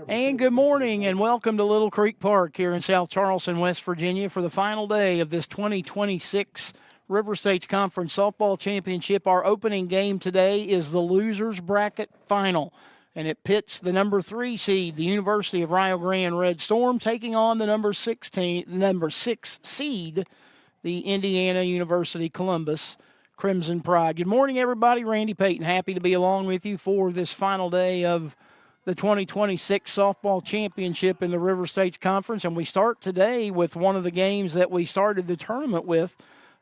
And good morning and welcome to Little Creek Park here in South Charleston, West Virginia for the final day of this 2026 River States Conference Softball Championship. Our opening game today is the losers bracket final, and it pits the number 3 seed, the University of Rio Grande Red Storm, taking on the number 6 seed, the Indiana University Columbus Crimson Pride. Good morning, everybody. Randy Payton, happy to be along with you for this final day of the 2026 Softball Championship in the River States Conference. And we start today with one of the games that we started the tournament with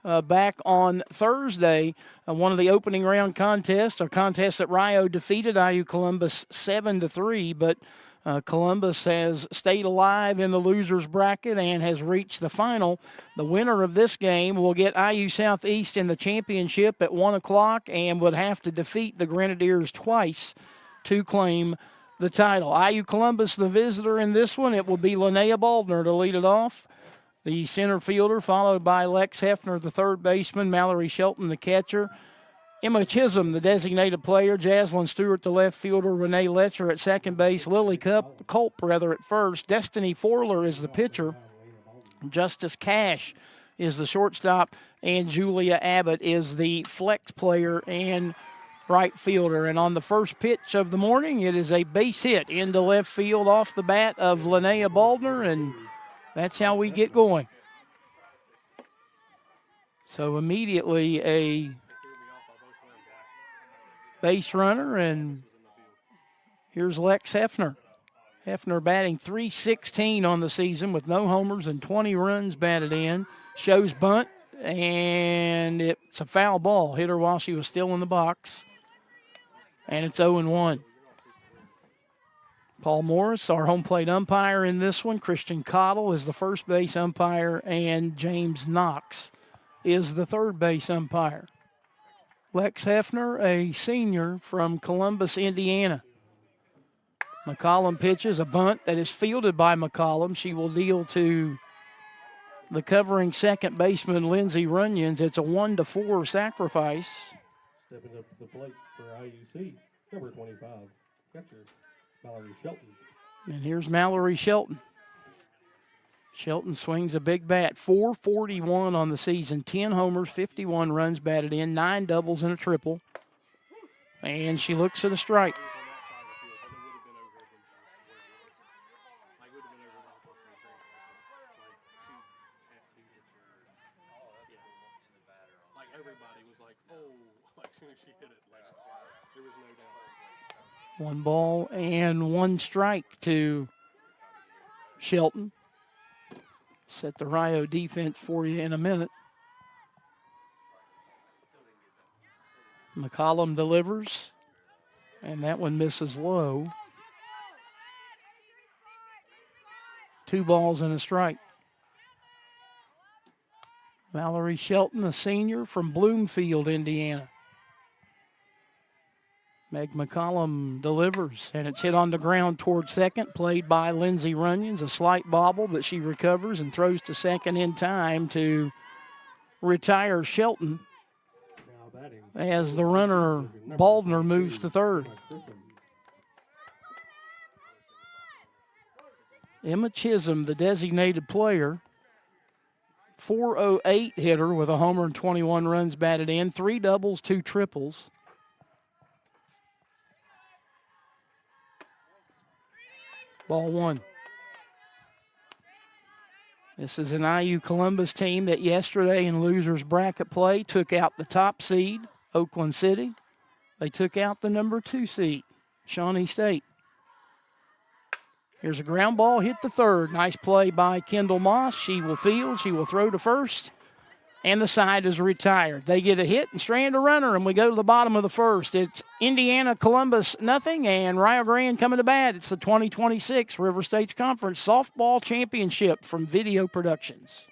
back on Thursday, one of the opening round contests, a contest that Rio defeated IU Columbus 7-3, but Columbus has stayed alive in the losers bracket and has reached the final. The winner of this game will get IU Southeast in the championship at 1 o'clock and would have to defeat the Grenadiers twice to claim the title. IU Columbus, the visitor in this one. It will be Linnea Baldner to lead it off, the center fielder, followed by Lex Hefner, the third baseman, Mallory Shelton, the catcher, Emma Chisholm, the designated player, Jaslyn Stewart, the left fielder, Renee Letcher at second base, Lily Culp at first, Destiny Forler is the pitcher, Justice Cash is the shortstop, and Julia Abbott is the flex player and right fielder. And on the first pitch of the morning, it is a base hit into left field off the bat of Linnea Baldner, and that's how we get going. So immediately a base runner, and here's Lex Hefner. Hefner batting .316 on the season with no homers and 20 runs batted in. Shows bunt, and it's a foul ball. Hit her while she was still in the box. And it's 0-1. Paul Morris, our home plate umpire in this one. Christian Cottle is the first base umpire, and James Knox is the third base umpire. Lex Hefner, a senior from Columbus, Indiana. McCollum pitches a bunt that is fielded by McCollum. She will deal to the covering second baseman, Lindsey Runyons. It's a 1-4 sacrifice. Stepping up to the plate for IUC, number 25, catcher Mallory Shelton. And here's Mallory Shelton. Shelton swings a big bat, .441 on the season, 10 homers, 51 runs batted in, 9 doubles and a triple. And she looks at a strike. One ball and one strike to Shelton. Set the Rio defense for you in a minute. McCollum delivers, and that one misses low. 2 balls and a strike. Mallory Shelton, a senior from Bloomfield, Indiana. Meg McCollum delivers, and it's hit on the ground toward second, played by Lindsey Runyons. A slight bobble, but she recovers and throws to second in time to retire Shelton as the runner, Baldner, moves to third. Emma Chisholm, the designated player, .408 hitter with a homer and 21 runs batted in, 3 doubles, 2 triples. Ball 1. This is an IU Columbus team that yesterday in losers bracket play took out the top seed, Oakland City. They took out the number 2 seed, Shawnee State. Here's a ground ball hit to third. Nice play by Kendall Moss. She will field. She will throw to first. And the side is retired. They get a hit and strand a runner, and we go to the bottom of the first. It's Indiana Columbus nothing, and Rio Grande coming to bat. It's the 2026 River States Conference Softball Championship from Video Productions.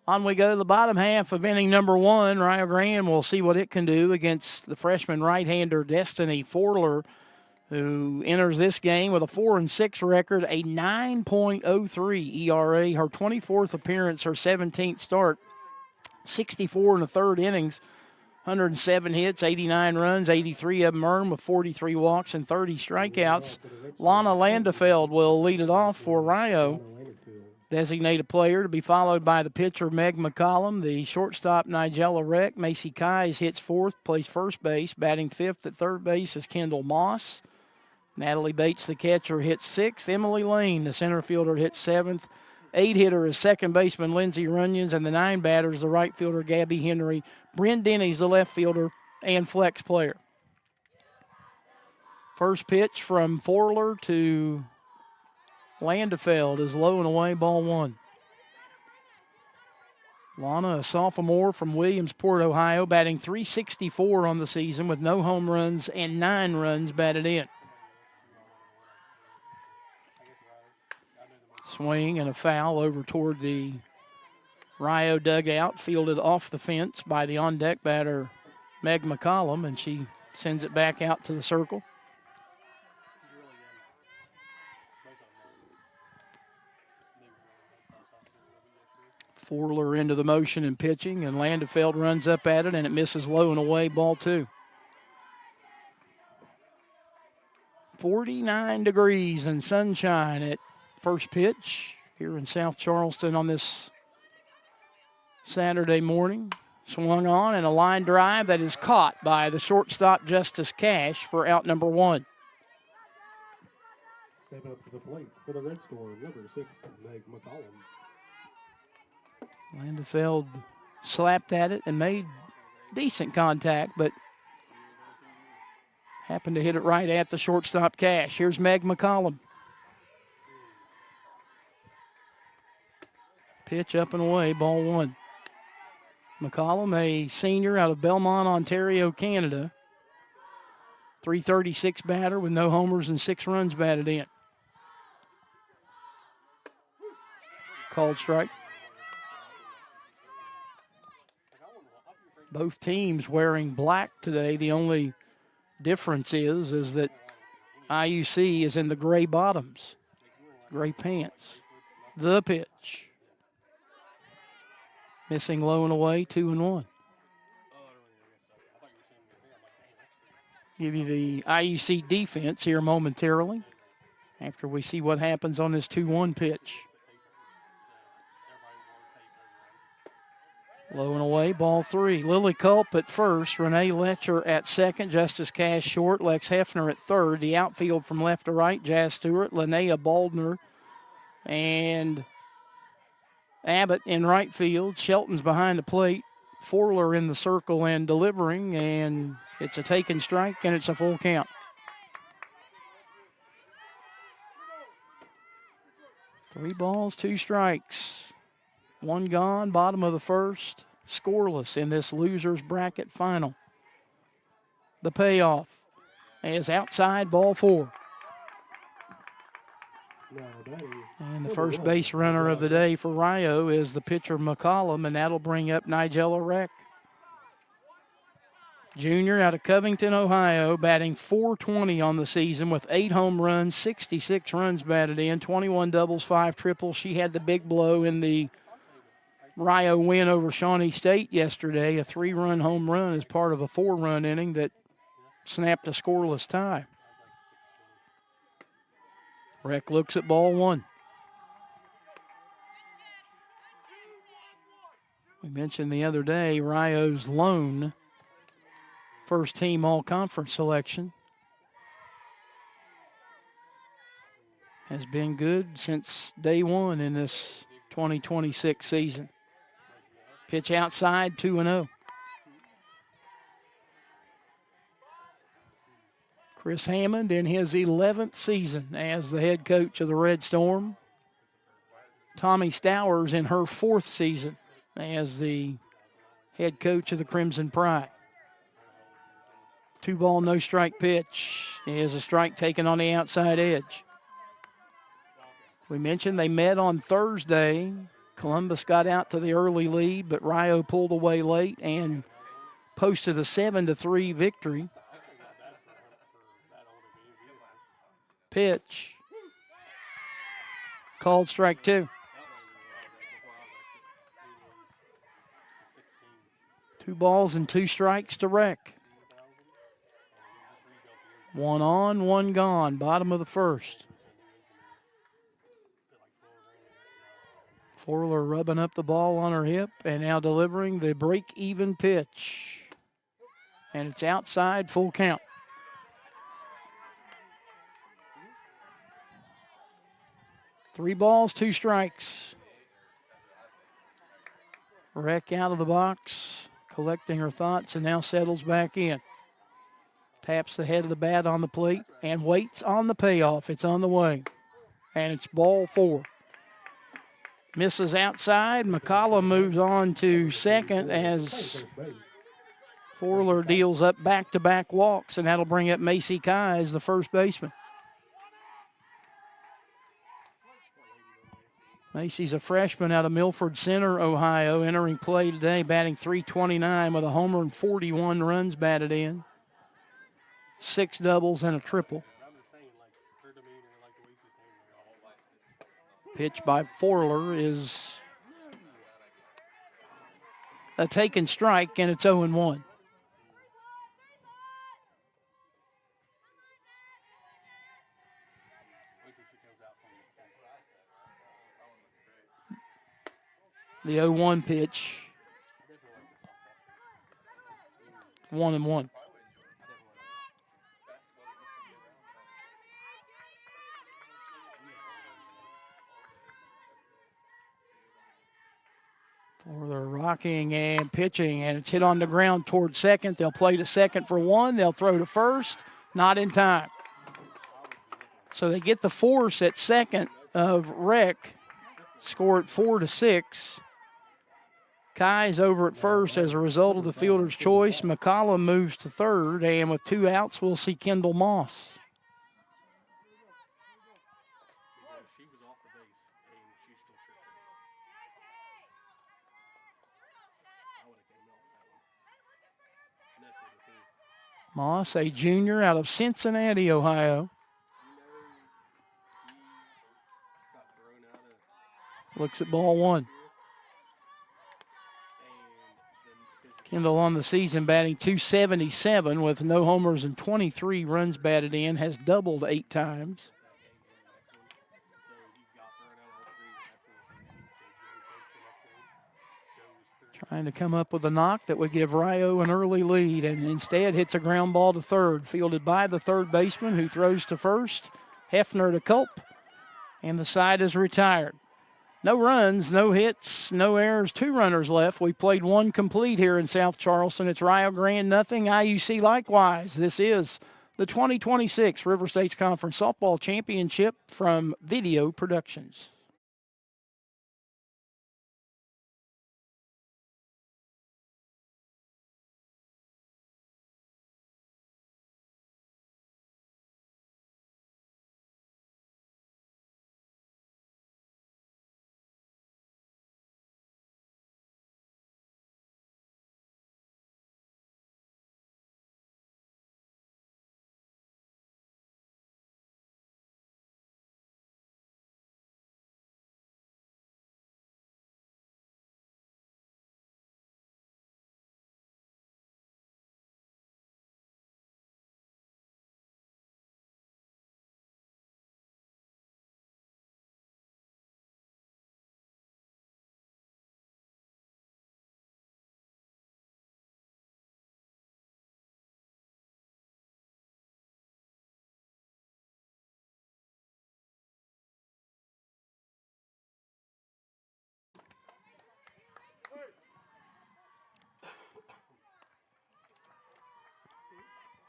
On we go to the bottom half of inning number 1. Rio Grande will see what it can do against the freshman right-hander Destiny Forler, who enters this game with a 4-6 record, a 9.03 ERA, her 24th appearance, her 17th start, 64 in the third innings, 107 hits, 89 runs, 83 of them earned with 43 walks and 30 strikeouts. Lana Landefeld will lead it off for Rio. Designated player to be followed by the pitcher Meg McCollum, the shortstop Nigella Reck. Macy Keyes hits fourth, plays first base. Batting fifth at third base is Kendall Moss. Natalie Bates, the catcher, hits sixth. Emily Lane, the center fielder, hits seventh. 8-hitter is second baseman Lindsey Runyons, and the 9 batters, the right fielder Gabby Henry. Bryn Denny's the left fielder and flex player. First pitch from Forler to Landefeld is low and away, ball 1. Lana, a sophomore from Williamsport, Ohio, batting .364 on the season with no home runs and 9 runs batted in. Swing and a foul over toward the Rio dugout, fielded off the fence by the on-deck batter Meg McCollum, and she sends it back out to the circle. Forler into the motion and pitching, and Landefeld runs up at it, and it misses low and away, ball 2. 49 degrees and sunshine at first pitch here in South Charleston on this Saturday morning. Swung on, and a line drive that is caught by the shortstop Justice Cash for out number 1. Stepping up to the plate for the Red Storm, number 6, Meg McCollum. Landefeld slapped at it and made decent contact, but happened to hit it right at the shortstop Cash. Here's Meg McCollum. Pitch up and away, ball 1. McCollum, a senior out of Belmont, Ontario, Canada. .336 batter with no homers and 6 runs batted in. Called strike. Both teams wearing black today. The only difference is that IUC is in the gray bottoms, gray pants. The pitch. Missing low and away, 2-1. Give you the IUC defense here momentarily after we see what happens on this 2-1 pitch. Low and away, ball 3. Lily Culp at first, Renee Letcher at second, Justice Cash short, Lex Hefner at third. The outfield from left to right, Jazz Stewart, Linnea Baldner, and Abbott in right field. Shelton's behind the plate. Forler in the circle and delivering, and it's a taken strike, and it's a full count. Three balls, 2 strikes. 1 gone, bottom of the first. Scoreless in this loser's bracket final. The payoff is outside, ball 4. And the first base runner of the day for Rio is the pitcher McCollum, and that'll bring up Nigella Reck. Junior out of Covington, Ohio, batting .420 on the season with 8 home runs, 66 runs batted in, 21 doubles, 5 triples. She had the big blow in the Rio win over Shawnee State yesterday, a 3-run home run as part of a 4-run inning that snapped a scoreless tie. Reck looks at ball 1. We mentioned the other day Rio's lone first-team all-conference selection has been good since day 1 in this 2026 season. Pitch outside, 2-0. Chris Hammond in his 11th season as the head coach of the Red Storm. Tommy Stowers in her 4th season as the head coach of the Crimson Pride. 2-ball, no strike pitch is a strike taken on the outside edge. We mentioned they met on Thursday Columbus got out to the early lead, but Rio pulled away late and posted a 7-3 victory. Pitch. Called strike 2. 2 balls and 2 strikes to Rec. 1 on, 1 gone, bottom of the first. Forler rubbing up the ball on her hip and now delivering the break-even pitch. And it's outside, full count. Three balls, 2 strikes. Rec out of the box, collecting her thoughts, and now settles back in. Taps the head of the bat on the plate and waits on the payoff. It's on the way. And it's ball 4. Misses outside. McCollum moves on to second as Forler deals up back-to-back walks, and that'll bring up Macy Kai as the first baseman. Macy's a freshman out of Milford Center, Ohio, entering play today, batting .329 with a homer and 41 runs batted in. 6 doubles and a triple. Pitch by Forler is a taken strike, and it's 0-1. The 0-1 pitch. 1-1. Forler rocking and pitching, and it's hit on the ground toward second. They'll play to second for 1. They'll throw to first. Not in time. So they get the force at second of Rec. Score it 4-6. Kai's over at first as a result of the fielder's choice. McCollum moves to third, and with 2 outs, we'll see Kendall Moss. Moss, a junior out of Cincinnati, Ohio. Looks at ball 1. Kendall on the season batting .277 with no homers and 23 runs batted in, has doubled 8 times. Trying to come up with a knock that would give Rio an early lead, and instead hits a ground ball to third, fielded by the third baseman who throws to first. Hefner to Culp, and the side is retired. No runs, no hits, no errors, 2 runners left. We played 1 complete here in South Charleston. It's Rio Grande, nothing. IUC likewise. This is the 2026 River States Conference Softball Championship from Video Productions.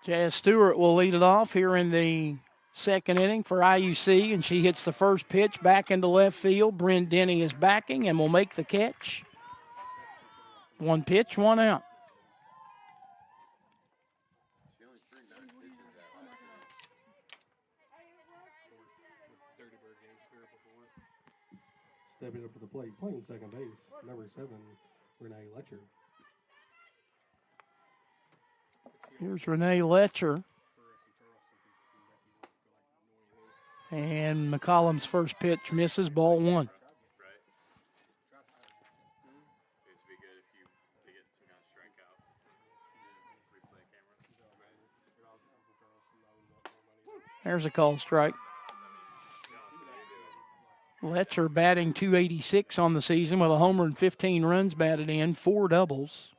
Jazz Stewart will lead it off here in the second inning for IUC, and she hits the first pitch back into left field. Bryn Denny is backing and will make the catch. 1 pitch, 1 out. Stepping up to the plate, playing second base, number 7, Renee Letcher. Here's Renee Letcher. And McCollum's first pitch misses, ball 1. There's a called strike. Letcher batting .286 on the season with a homer and 15 runs batted in, 4 doubles.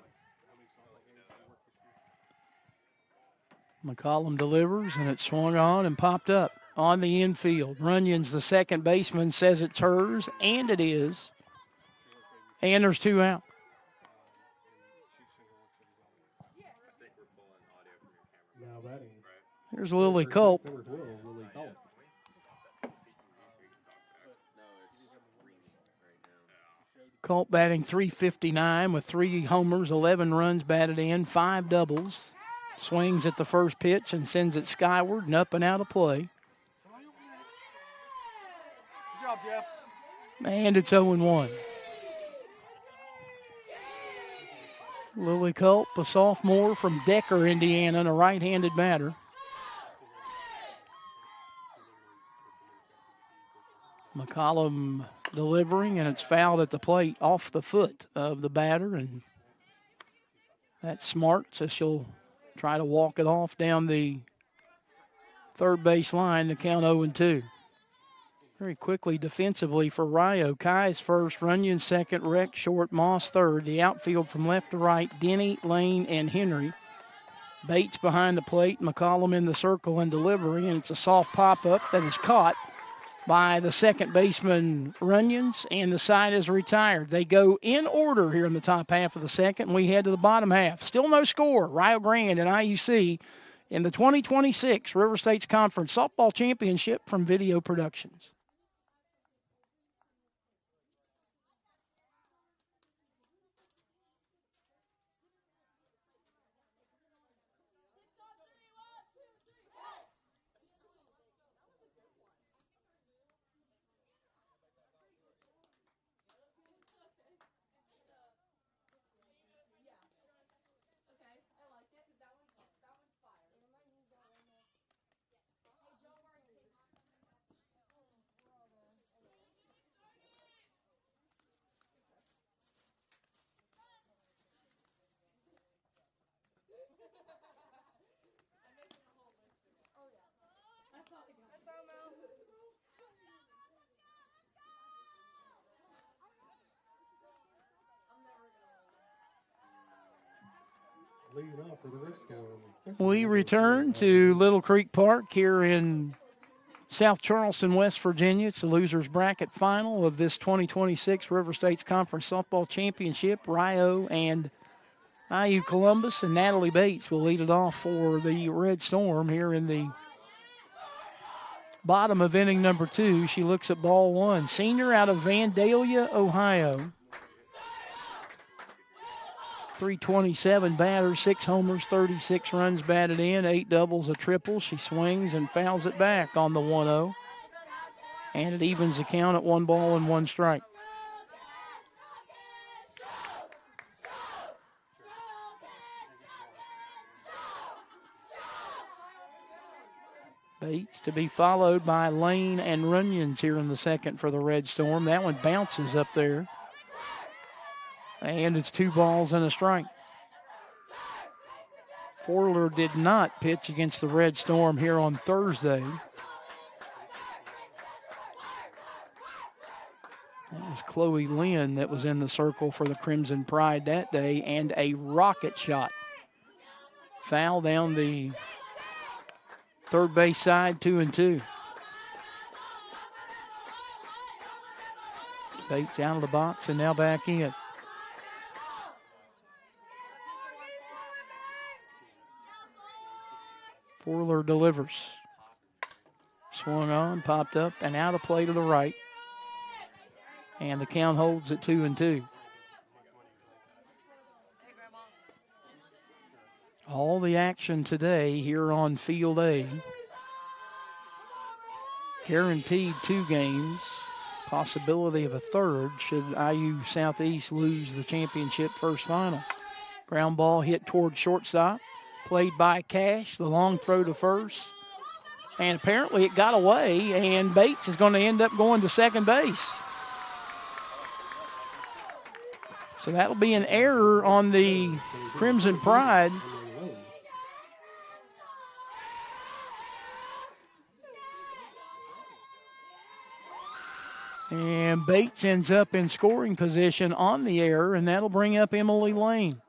McCollum delivers, and it's swung on and popped up on the infield. Runyon's the second baseman, says it's hers, and it is. And there's 2 out. Now batting. Here's Lily Culp. Number 12, Lily Culp. Culp batting .359 with 3 homers, 11 runs batted in, 5 doubles. Swings at the first pitch and sends it skyward and up and out of play. Good job, Jeff. And it's 0-1. Lily Culp, a sophomore from Decker, Indiana, and a right-handed batter. McCollum delivering, and it's fouled at the plate off the foot of the batter, and that's smart, so she'll try to walk it off down the third base line to count 0-2. Very quickly defensively for Rio. Kai's first, Runyon second, Rex short, Moss third. The outfield from left to right, Denny, Lane, and Henry. Bates behind the plate, McCollum in the circle and delivering, and it's a soft pop-up that is caught by the second baseman, Runyons, and the side is retired. They go in order here in the top half of the second, and we head to the bottom half. Still no score. Rio Grande and IUC in the 2026 River States Conference Softball Championship from Video Productions. Leading off for the Red Storm. We return to Little Creek Park here in South Charleston, West Virginia. It's the losers bracket final of this 2026 River States Conference Softball Championship. Rio and IU Columbus and Natalie Bates will lead it off for the Red Storm here in the bottom of inning number 2. She looks at ball 1. Senior out of Vandalia, Ohio. .327 batter, 6 homers, 36 runs batted in, 8 doubles, a triple. She swings and fouls it back on the 1-0. And it evens the count at 1 ball and 1 strike. Bates to be followed by Lane and Runyons here in the second for the Red Storm. That one bounces up there. And it's 2 balls and a strike. Forler did not pitch against the Red Storm here on Thursday. That was Chloe Lynn that was in the circle for the Crimson Pride that day, and a rocket shot. Foul down the third base side, 2-2. Bates out of the box and now back in. Forler delivers. Swung on, popped up, and out of play to the right. And the count holds at 2-2. All the action today here on Field A. Guaranteed 2 games. Possibility of a third should IU Southeast lose the championship first final. Ground ball hit toward shortstop. Played by Cash. The long throw to first. And apparently it got away, and Bates is going to end up going to second base. So that'll be an error on the Crimson Pride. And Bates ends up in scoring position on the error, and that'll bring up Emily Lane.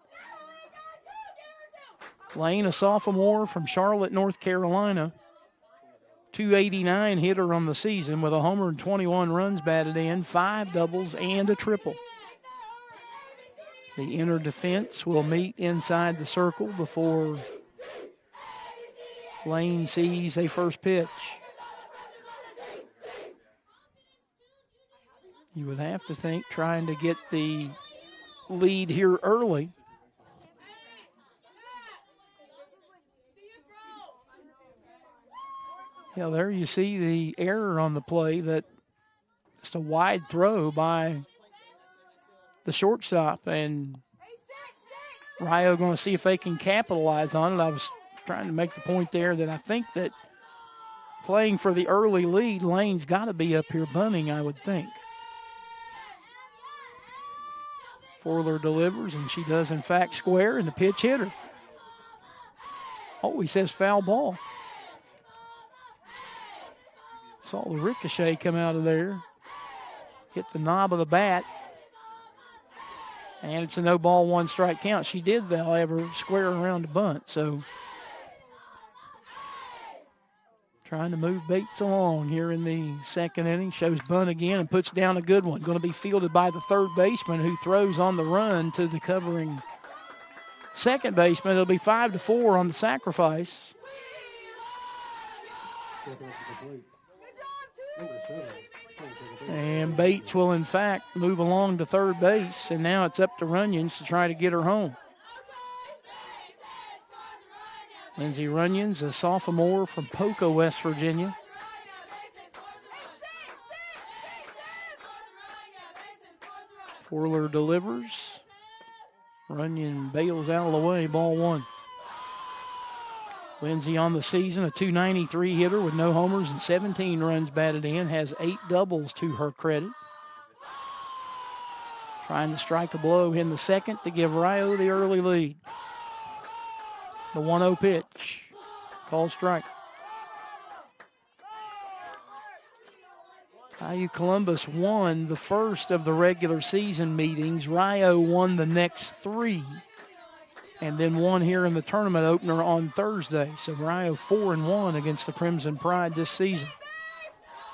Lane, a sophomore from Charlotte, North Carolina. 289 hitter on the season with 121 runs batted in, 5 doubles, and a triple. The inner defense will meet inside the circle before Lane sees a first pitch. You would have to think trying to get the lead here early. Yeah, there you see the error on the play. That just a wide throw by the shortstop, and Rio going to see if they can capitalize on it. I was trying to make the point there that I think that playing for the early lead, Lane's got to be up here bunting, I would think. Forler delivers, and she does, in fact, square, and the pitch hitter. Oh, he says foul ball. Saw the ricochet come out of there. Hit the knob of the bat. And it's a no ball, 1 strike count. She did, however, square around the bunt. So trying to move Bates along here in the second inning. Shows bunt again and puts down a good one. Going to be fielded by the third baseman, who throws on the run to the covering second baseman. It'll be 5-4 on the sacrifice. And Bates will, in fact, move along to third base, and now it's up to Runyons to try to get her home. Lindsey Runyons, a sophomore from Poco, West Virginia. Forler delivers. Runyon bails out of the way, ball 1. Lindsey on the season, a 293 hitter with no homers and 17 runs batted in, has 8 doubles to her credit. Trying to strike a blow in the second to give Rio the early lead. The 1-0 pitch, called strike. IU Columbus won the first of the regular season meetings. Rio won the next 3. And then won here in the tournament opener on Thursday. So Rio 4-1 against the Crimson Pride this season.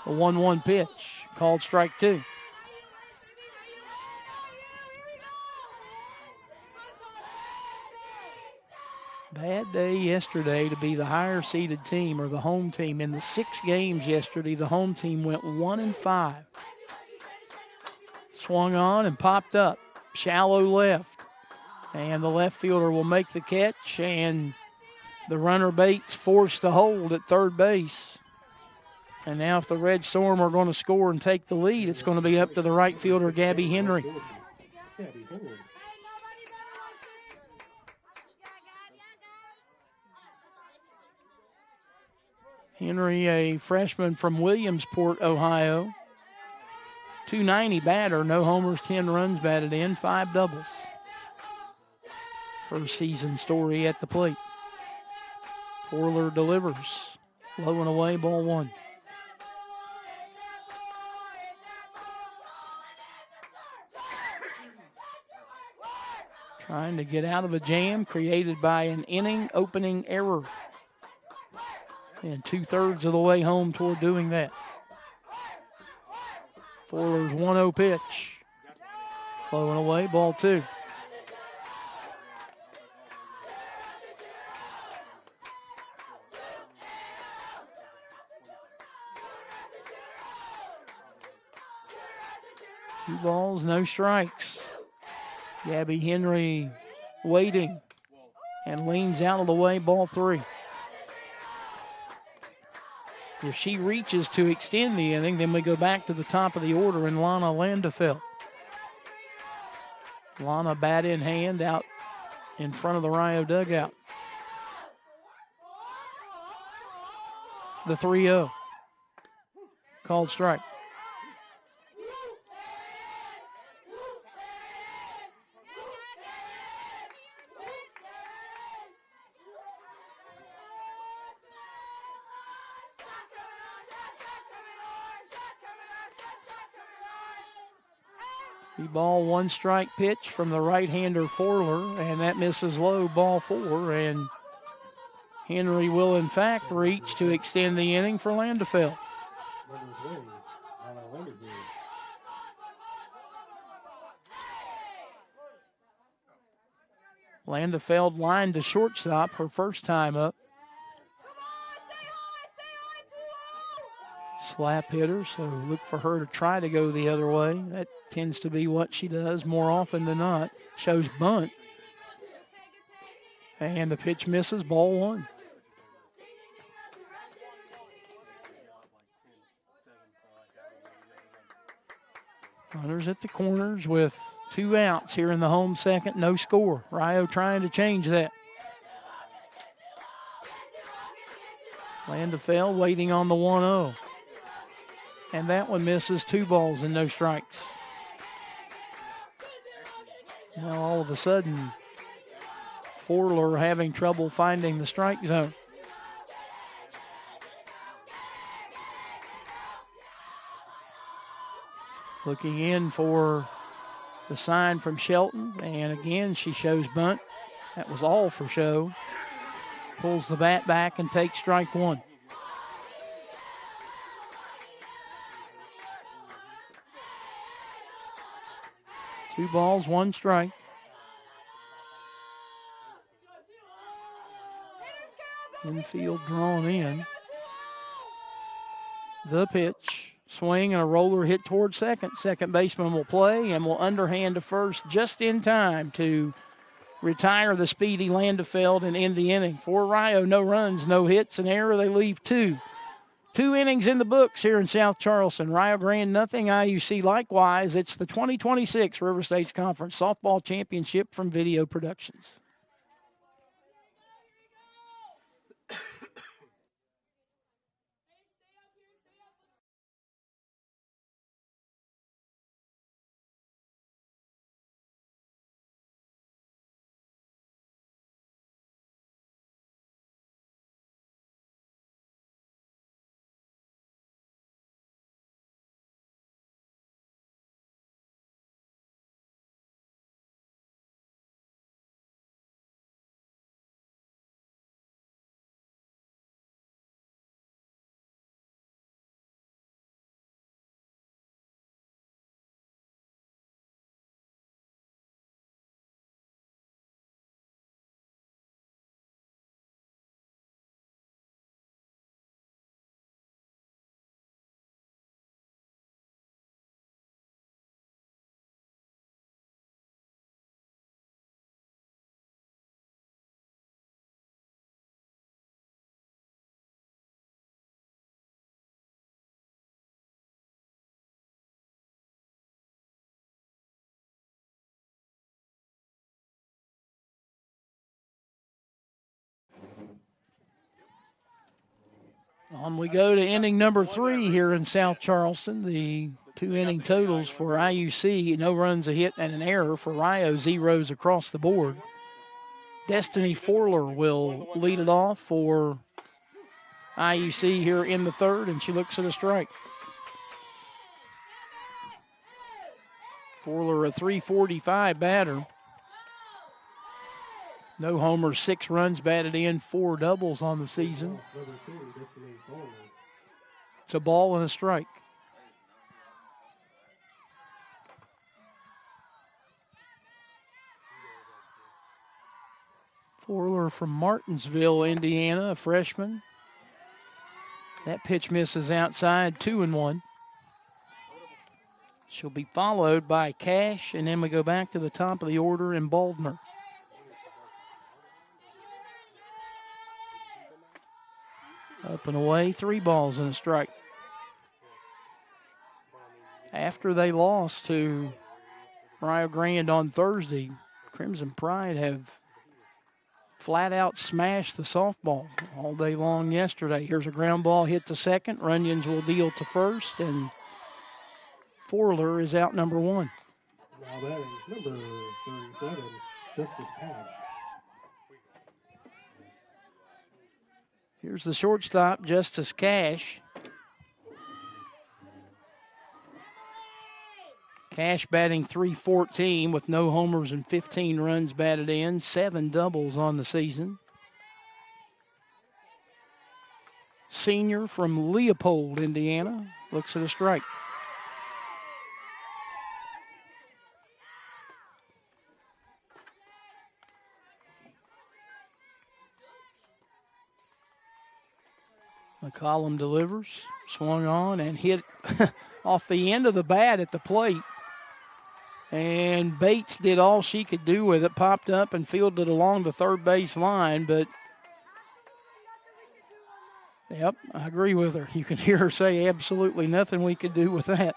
A 1-1 pitch, called strike 2. Bad day yesterday to be the higher seeded team, or the home team. In the 6 games yesterday, the home team went 1-5. Swung on and popped up, shallow left. And the left fielder will make the catch, and the runner Bates forced to hold at third base. And now if the Red Storm are going to score and take the lead, it's going to be up to the right fielder, Gabby Henry. Henry, a freshman from Williamsport, Ohio. 290 batter, no homers, 10 runs batted in, 5 doubles. First season story at the plate. Forler delivers. Low and away, ball 1. Trying to get out of a jam created by an inning opening error. And 2/3 of the way home toward doing that. Forler's 1-0 pitch. Low and away, ball 2. Two balls, no strikes. Gabby Henry waiting and leans out of the way, ball 3. If she reaches to extend the inning, then we go back to the top of the order and Lana Landefeld. Lana bat in hand out in front of the Rio dugout. The 3-0. Called strike. The ball, 1 strike pitch from the right-hander Forler, and that misses low, ball 4. And Henry will, in fact, reach to extend the inning for Landefeld. Landefeld lined to shortstop her first time up. Slap hitter, so look for her to try to go the other way. That tends to be what she does more often than not. Shows bunt. And the pitch misses, ball 1. Runners at the corners with 2 outs here in the home second, no score. Rio trying to change that. Landefeld waiting on the 1-0. And that one misses, 2 balls and no strikes. Now all of a sudden, Forler having trouble finding the strike zone. Looking in for the sign from Shelton, and again she shows bunt. That was all for show. Pulls the bat back and takes strike 1. Two balls, 1 strike. Infield drawn in. The pitch. Swing and a roller hit toward second. Second baseman will play and will underhand to first just in time to retire the speedy Landefeld and end the inning. For Rio, no runs, no hits, an error. They leave 2. 2 innings in the books here in South Charleston. Rio Grande, nothing. IUC likewise. It's the 2026 River States Conference Softball Championship from Video Productions. On we go to inning number 3 here in South Charleston. The 2 inning totals for IUC, no runs, a hit, and an error. For Rio, zeros across the board. Destiny Forler will lead it off for IUC here in the 3rd, and she looks at a strike. Forler, a .345 batter. No homers, 6 runs batted in, 4 doubles on the season. It's a ball and a strike. Forler from Martinsville, Indiana, a freshman. That pitch misses outside, 2-1. She'll be followed by Cash, and then we go back to the top of the order in Baldner. Up and away, 3 balls and a strike. After they lost to Rio Grande on Thursday, Crimson Pride have flat out smashed the softball all day long yesterday. Here's a ground ball hit to second. Runyons will deal to first, and Forler is out number 1. Now that is number 37, Justice Cash. Here's the shortstop, Justice Cash. Cash batting .314 with no homers and 15 runs batted in, 7 doubles on the season. Senior from Leopold, Indiana, looks at a strike. McCollum delivers, swung on and hit off the end of the bat at the plate. And Bates did all she could do with it, popped up and fielded along the third base line, but yep, I agree with her. You can hear her say absolutely nothing we could do with that.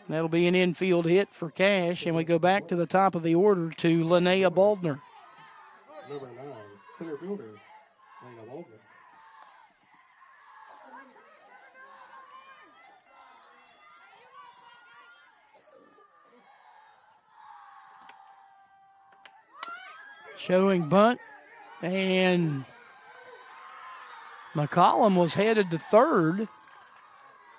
That'll be an infield hit for Cash, and we go back to the top of the order to Linnea Baldner. Number 9, center fielder, Linnea Baldner. Showing bunt, and McCollum was headed to third,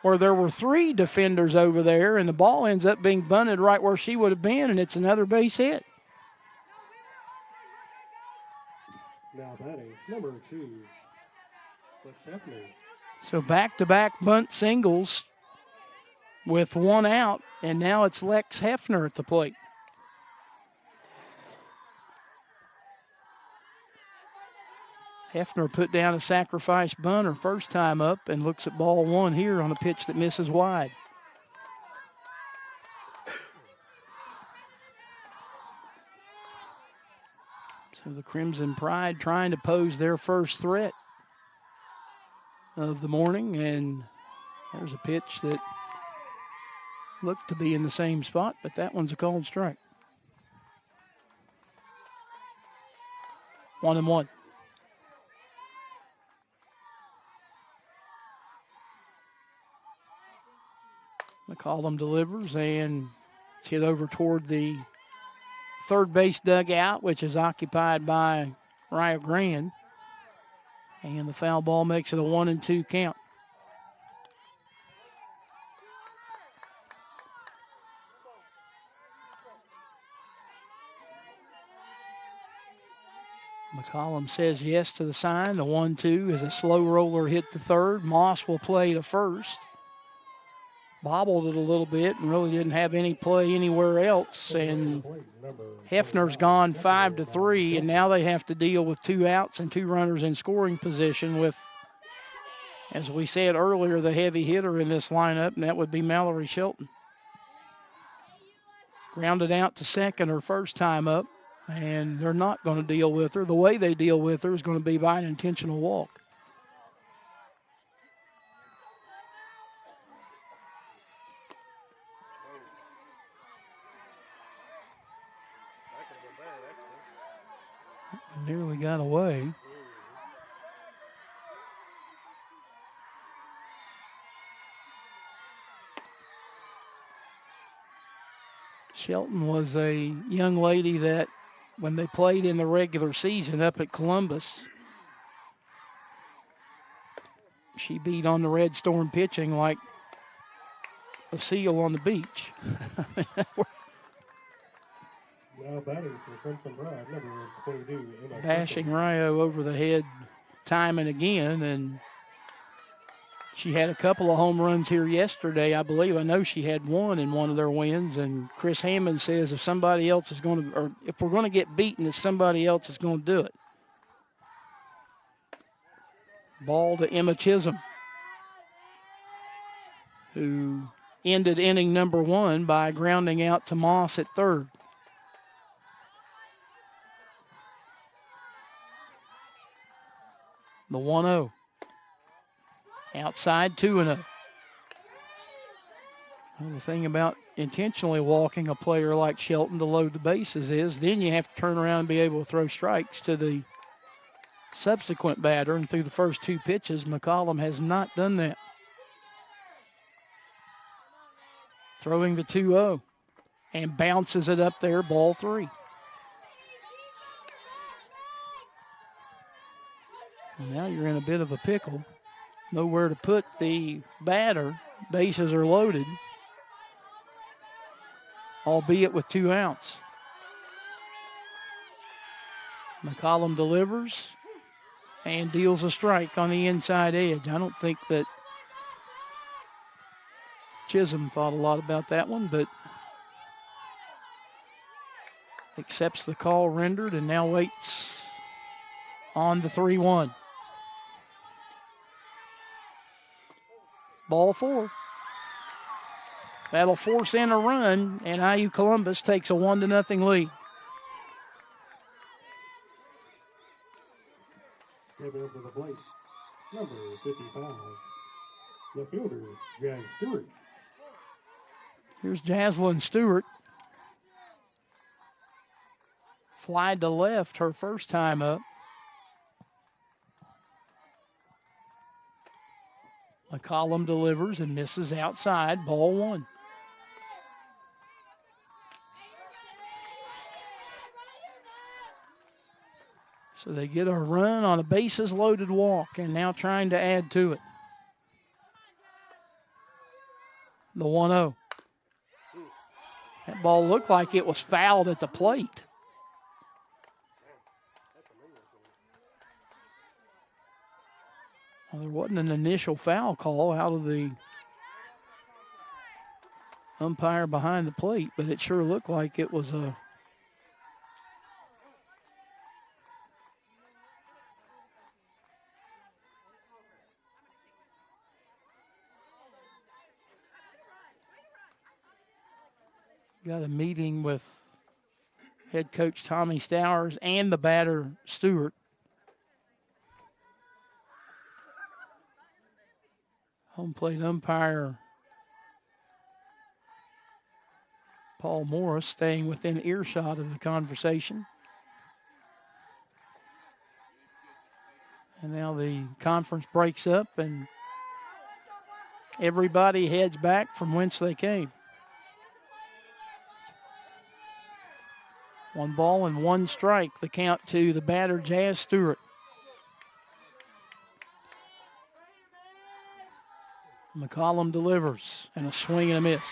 where there were 3 defenders over there, and the ball ends up being bunted right where she would have been, and it's another base hit. Now batting, number 2, Lex Hefner. So back-to-back bunt singles with 1 out, and now it's Lex Hefner at the plate. Hefner put down a sacrifice bunt her first time up and looks at ball 1 here on a pitch that misses wide. So the Crimson Pride trying to pose their first threat of the morning, and there's a pitch that looked to be in the same spot, but that one's a called strike. 1-1. McCollum delivers, and it's hit over toward the third base dugout, which is occupied by Rio Grande. And the foul ball makes it a 1-2 count. McCollum says yes to the sign. The 1-2 is a slow roller hit to third. Moss will play to first. Bobbled it a little bit and really didn't have any play anywhere else. And Hefner's gone 5-3, and now they have to deal with 2 outs and 2 runners in scoring position with, as we said earlier, the heavy hitter in this lineup, and that would be Mallory Shelton. Grounded out to second her first time up, and they're not going to deal with her. The way they deal with her is going to be by an intentional walk. Nearly got away. Shelton was a young lady that when they played in the regular season up at Columbus, she beat on the Red Storm pitching like a seal on the beach. Now batting for Crimson Pride, number 22. Bashing Rio over the head time and again, and she had a couple of home runs here yesterday, I believe. I know she had one in one of their wins, and Chris Hammond says if somebody else is going to, or if we're going to get beaten, it's somebody else is going to do it. Ball to Emma Chisholm, who ended inning number 1 by grounding out to Moss at third. The 1-0. Outside 2-0. Well, the thing about intentionally walking a player like Shelton to load the bases is then you have to turn around and be able to throw strikes to the subsequent batter. And through the first 2 pitches, McCollum has not done that. Throwing the 2-0 and bounces it up there, ball 3. Now you're in a bit of a pickle. Nowhere to put the batter. Bases are loaded, albeit with 2 outs. McCollum delivers and deals a strike on the inside edge. I don't think that Chisholm thought a lot about that one, but accepts the call rendered and now waits on the 3-1. Ball 4. That'll force in a run, and IU Columbus takes a 1-0 lead. Stepping up to the plate, number 55, the fielder, Jan Stewart. Here's Jaslyn Stewart. Fly to left her first time up. McCollum delivers and misses outside, ball 1. So they get a run on a bases-loaded walk and now trying to add to it. The 1-0. That ball looked like it was fouled at the plate. Well, there wasn't an initial foul call out of the umpire behind the plate, but it sure looked like it was a got a meeting with head coach Tommy Stowers and the batter Stewart. Home plate umpire Paul Morris staying within earshot of the conversation. And now the conference breaks up and everybody heads back from whence they came. 1 ball and 1 strike, the count to the batter, Jazz Stewart. McCollum delivers, and a swing and a miss.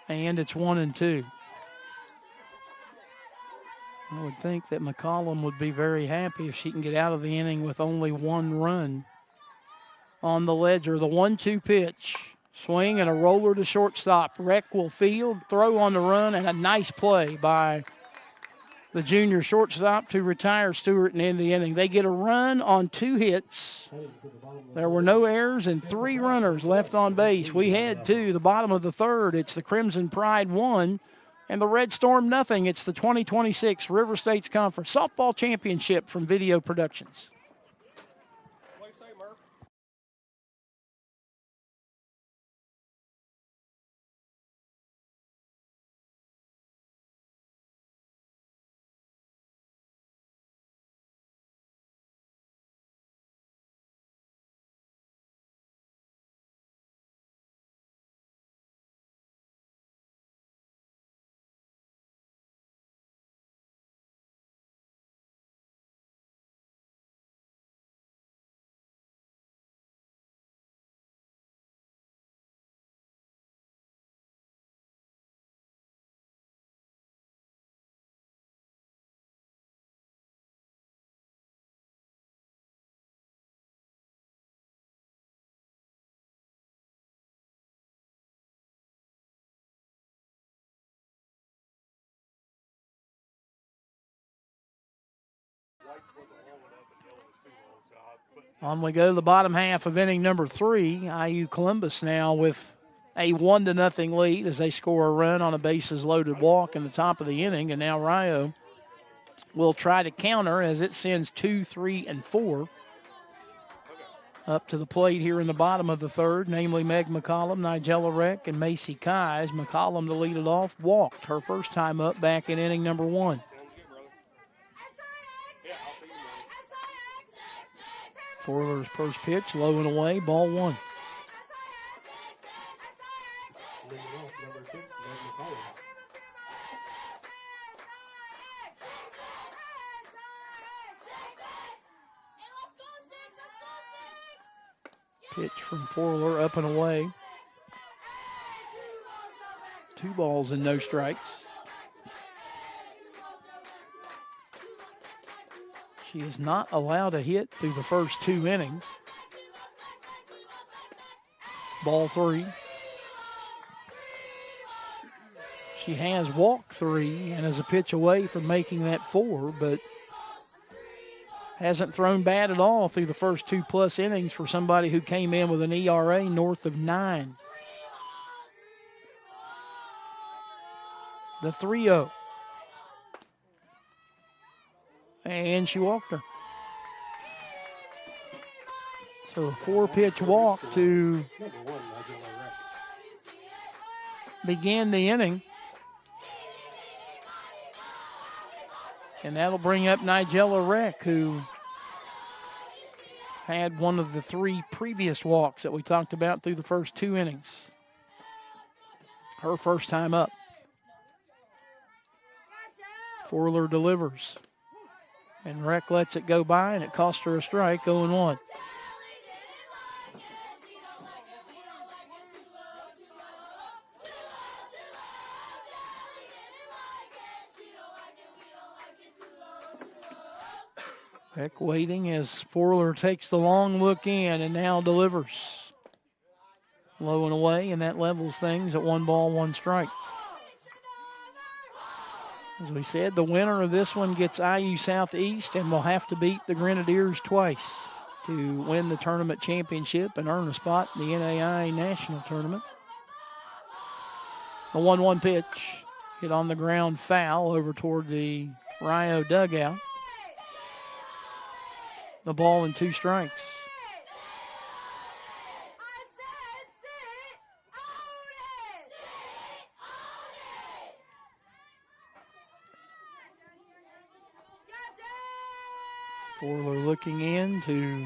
And it's 1-2. I would think that McCollum would be very happy if she can get out of the inning with only 1 run on the ledger. The 1-2 pitch. Swing and a roller to shortstop. Reck will field, throw on the run, and a nice play by the junior shortstop to retire Stewart and end the inning. They get a run on 2 hits. There were no errors and 3 runners left on base. We head to the bottom of the 3rd. It's the Crimson Pride 1 and the Red Storm nothing. It's the 2026 River States Conference Softball Championship from Video Productions. On we go to the bottom half of inning number 3. IU Columbus now with a 1-0 lead as they score a run on a bases-loaded walk in the top of the inning. And now Rio will try to counter as it sends 2, 3, and 4. Up to the plate here in the bottom of the third, namely Meg McCollum, Nigella Reck, and Macy Kies. McCollum to lead it off, walked her first time up back in inning number 1. Forler's first pitch, low and away, ball 1. Leading off, number 6, Meg McCollum. Pitch from Forler, up and away. 2 balls and no strikes. She is not allowed to hit through the first 2 innings. Ball 3. She has walked 3 and is a pitch away from making that 4, but hasn't thrown bad at all through the first 2+ innings for somebody who came in with an ERA north of 9. The 3-0. And she walked her. So a 4-pitch walk to begin the inning. And that'll bring up Nigella Reck, who had one of the 3 previous walks that we talked about through the first 2 innings. Her first time up. Forler delivers. And Reck lets it go by, and it cost her a strike, 0-1. Reck waiting as Forler takes the long look in and now delivers. Low and away, and that levels things at 1 ball, 1 strike. As we said, the winner of this one gets IU Southeast and will have to beat the Grenadiers twice to win the tournament championship and earn a spot in the NAI National Tournament. The 1-1 pitch hit on the ground, foul over toward the Rio dugout. The ball and 2 strikes. Forler looking in to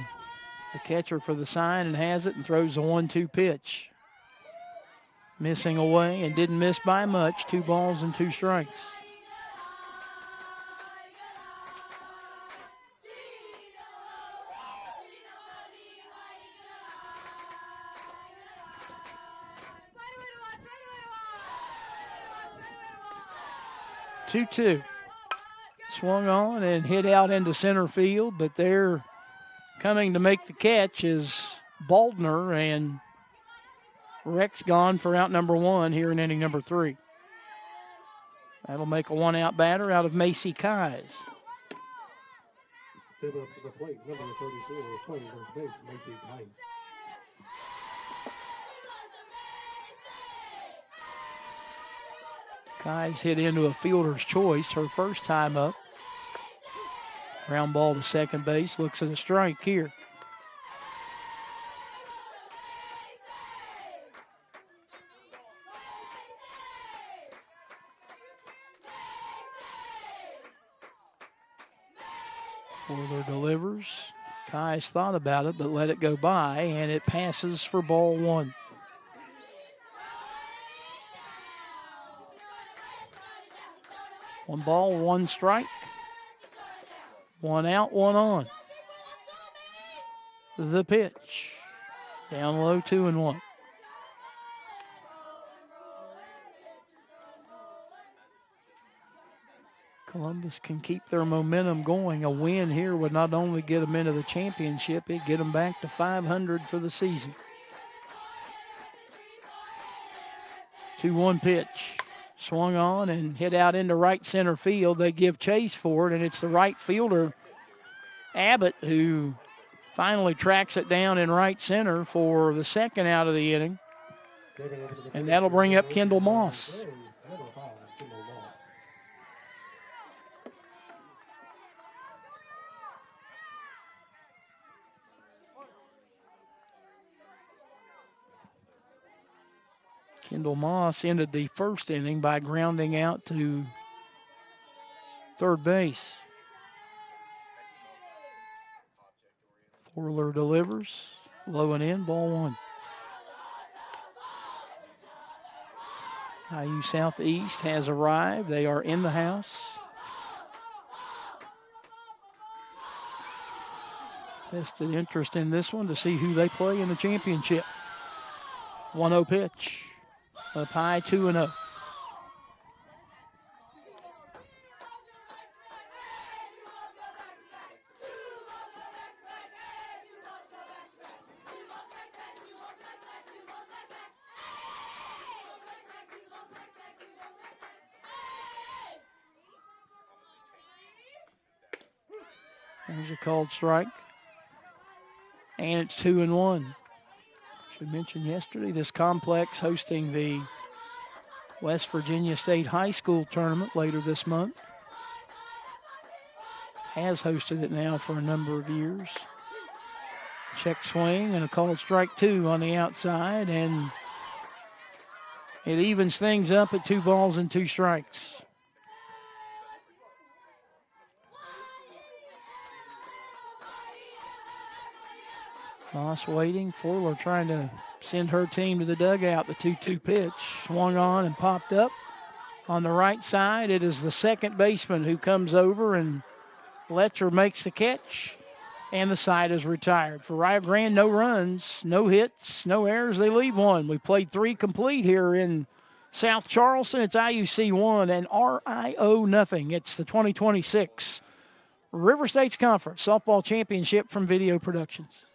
the catcher for the sign and has it and throws a 1-2 pitch. Missing away and didn't miss by much. 2 balls and 2 strikes. Two. Swung on and hit out into center field, but they're coming to make the catch is Baldner, and Reck's gone for out number 1 here in inning number 3. That'll make a 1-out batter out of Macy Kies. Step up to the plate, number 34, playing first base, Macy Kies. Kies hit into a fielder's choice her first time up. Ground ball to second base, looks at a strike here. Forler delivers. Kies thought about it but let it go by, and it passes for ball 1. One ball, 1 strike. 1 out, 1 on. The pitch. Down low, 2-1. Columbus can keep their momentum going. A win here would not only get them into the championship, it'd get them back to 500 for the season. 2-1 pitch. Swung on and hit out into right center field. They give chase for it, and it's the right fielder, Abbott, who finally tracks it down in right center for the 2nd out of the inning. And that'll bring up Kendall Moss. Kendall Moss ended the first inning by grounding out to third base. Forler delivers. Low and in, ball one. IU Southeast has arrived. They are in the house. Vested interest in this one to see who they play in the championship. 1-0 pitch. Up high, 2-0. There's a called strike. And it's 2-1. Should mention yesterday, this complex hosting the West Virginia State High School tournament later this month. Has hosted it now for a number of years. Check swing and a called strike 2 on the outside, and it evens things up at 2 balls and 2 strikes. Moss waiting. Forler trying to send her team to the dugout. The 2-2 pitch swung on and popped up. On the right side, it is the second baseman who comes over, and Letcher makes the catch, and the side is retired. For Rio Grande, no runs, no hits, no errors. They leave one. We played 3 complete here in South Charleston. It's IUC 1 and RIO nothing. It's the 2026 River States Conference Softball Championship from Video Productions.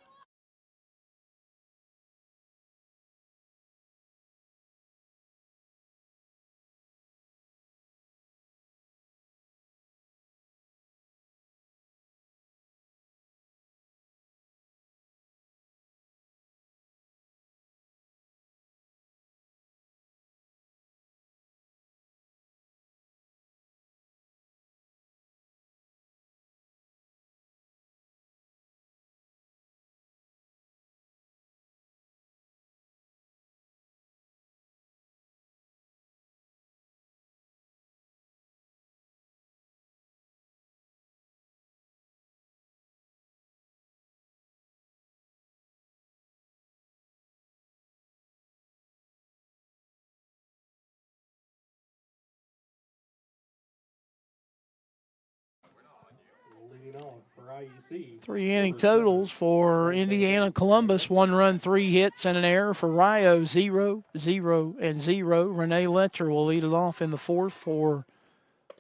Leading off for IUC. 3 inning totals for Indiana Columbus. 1 run, 3 hits, and an error. For Rio, 0, 0, and 0. Renee Letcher will lead it off in the 4th for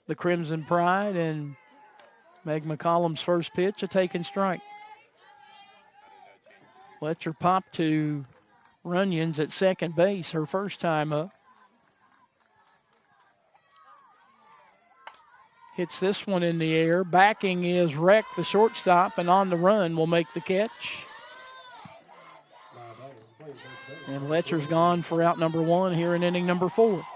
the Crimson Pride. And Meg McCollum's first pitch, a taken strike. Letcher popped to Runyons at second base her first time up. Hits this one in the air. Backing is Reck, the shortstop, and on the run will make the catch. And Letcher's gone for out number 1 here in inning number 4.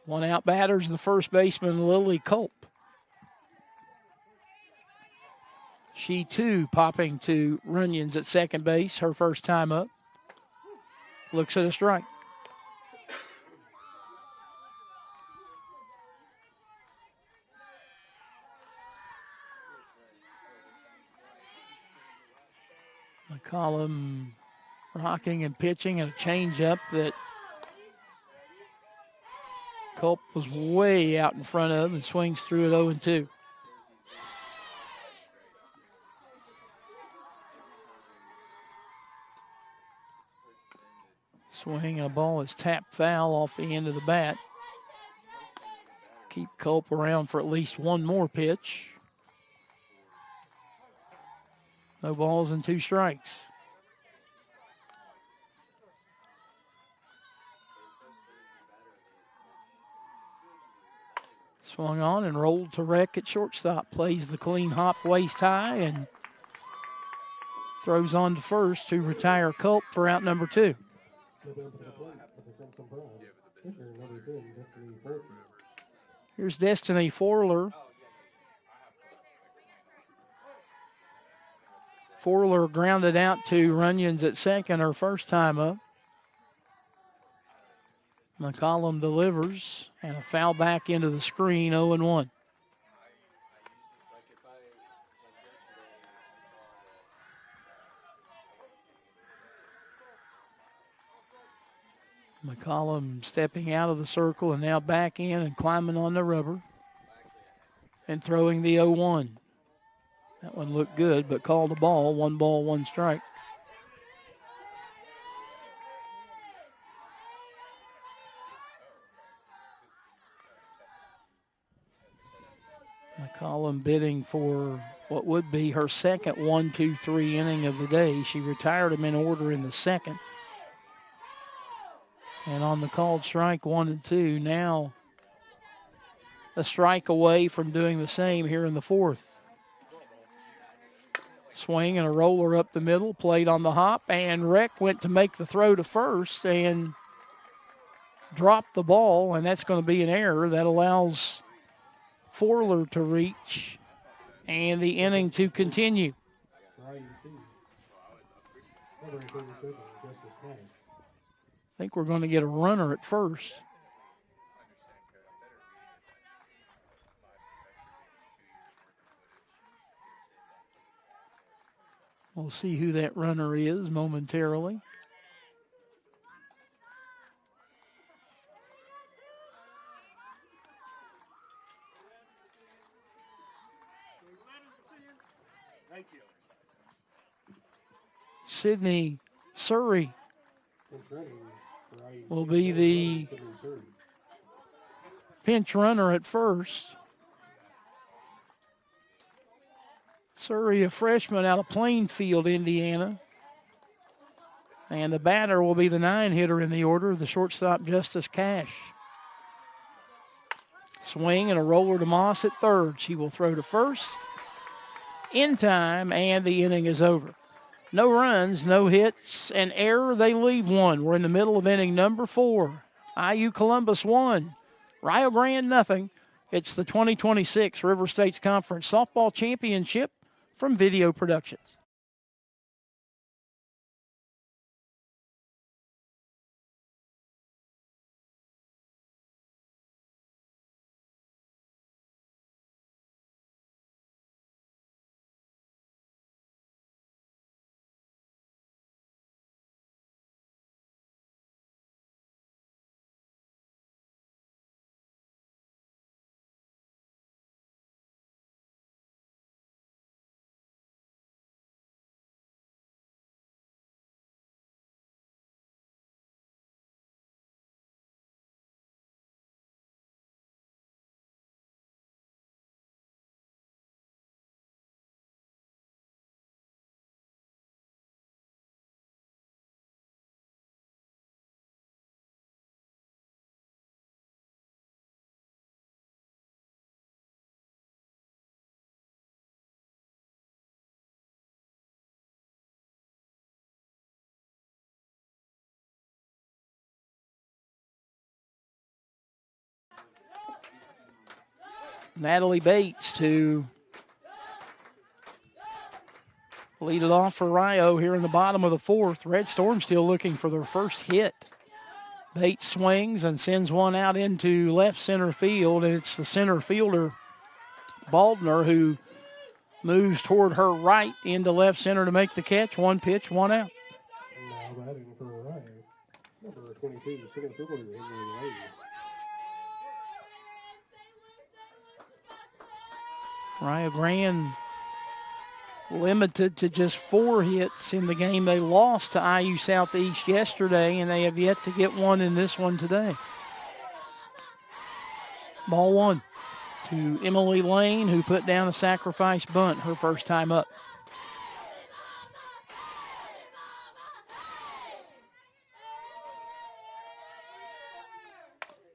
1 out batters, the first baseman, Lily Culp. She, too, popping to Runyons at second base, her first time up. Looks at a strike. McCollum rocking and pitching, and a changeup that Culp was way out in front of and swings through at 0-2. Swing and a ball is tapped foul off the end of the bat. Keep Culp around for at least 1 more pitch. No balls and 2 strikes. Swung on and rolled to Reck at shortstop. Plays the clean hop waist high and throws on to first to retire Culp for out number 2. Here's Destiny Forler. Forler grounded out to Runyons at second her first time up. McCollum delivers, and a foul back into the screen, 0-1. McCollum stepping out of the circle and now back in and climbing on the rubber and throwing the 0-1. That one looked good, but called a ball. 1 ball, 1 strike. McCollum bidding for what would be her second 1-2-3 inning of the day. She retired him in order in the second. And on the called strike, 1-2, now a strike away from doing the same here in the fourth. Swing and a roller up the middle, played on the hop, and Reck went to make the throw to first and dropped the ball, and that's going to be an error. That allows Forler to reach and the inning to continue. I think we're going to get a runner at first. We'll see who that runner is momentarily. Sydney Surrey will be the pinch runner at first. Surrey, a freshman out of Plainfield, Indiana. And the batter will be the 9-hitter in the order, the shortstop, Justice Cash. Swing and a roller to Moss at third. She will throw to first in time, and the inning is over. No runs, no hits, an error, they leave one. We're in the middle of inning number 4. IU Columbus 1, Rio Grande nothing. It's the 2026 River States Conference Softball Championship from Video Productions. Natalie Bates to lead it off for Rio here in the bottom of the fourth. Red Storm still looking for their first hit. Bates swings and sends one out into left center field, and it's the center fielder, Baldner, who moves toward her right into left center to make the catch. 1 pitch, 1 out. Now batting for Rio, number 22, center fielder, Henry Lane. Rio Grande limited to just 4 hits in the game they lost to IU Southeast yesterday, and they have yet to get one in this one today. Ball 1 to Emily Lane, who put down a sacrifice bunt her first time up.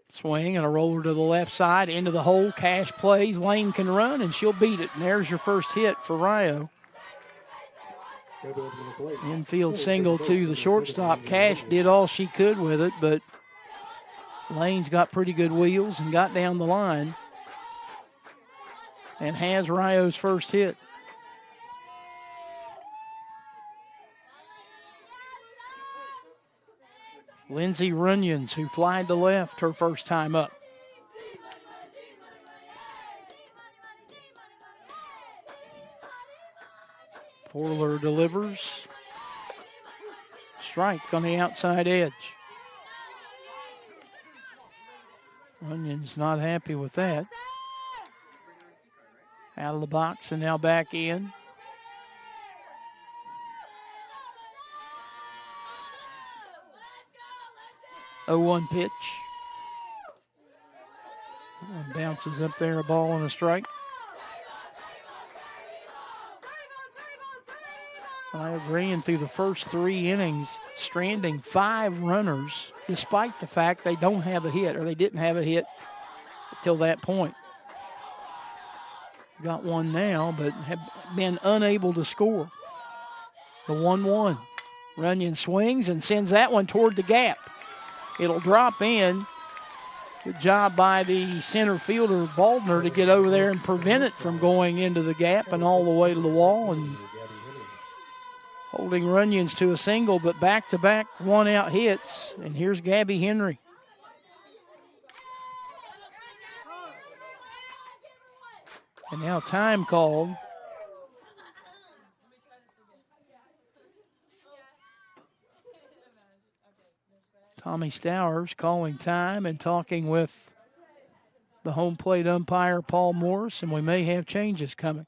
Swing and a roller to the left side, into the hole. Cash plays. Lane can run, and she'll beat it. And there's your first hit for Rio. Infield single to the shortstop. Cash did all she could with it, but Lane's got pretty good wheels and got down the line and has Rio's first hit. Lindsey Runyons, who flied to left her first time up. Forler delivers. Strike on the outside edge. Runyon's not happy with that. Out of the box and now back in. 0-1 pitch. And bounces up there, a ball and a strike. I ran through the first 3 innings, stranding 5 runners, despite the fact they don't have a hit, or they didn't have a hit until that point. Got one now, but have been unable to score. The 1-1. Runyon swings and sends that one toward the gap. It'll drop in. Good job by the center fielder, Baldner, to get over there and prevent it from going into the gap and all the way to the wall, and holding Runyons to a single, but back-to-back one-out hits. And here's Gabby Henry. And now time called. Tommy Stowers calling time and talking with the home plate umpire, Paul Morris, and we may have changes coming.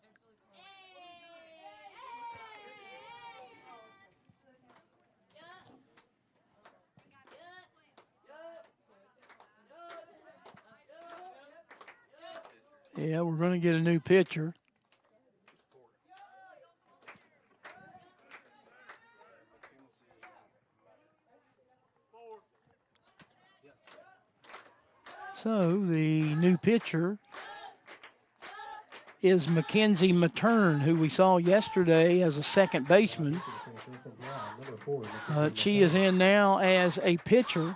Yeah, we're going to get a new pitcher. So the new pitcher is Mackenzie Matern, who we saw yesterday as a second baseman. She is in now as a pitcher.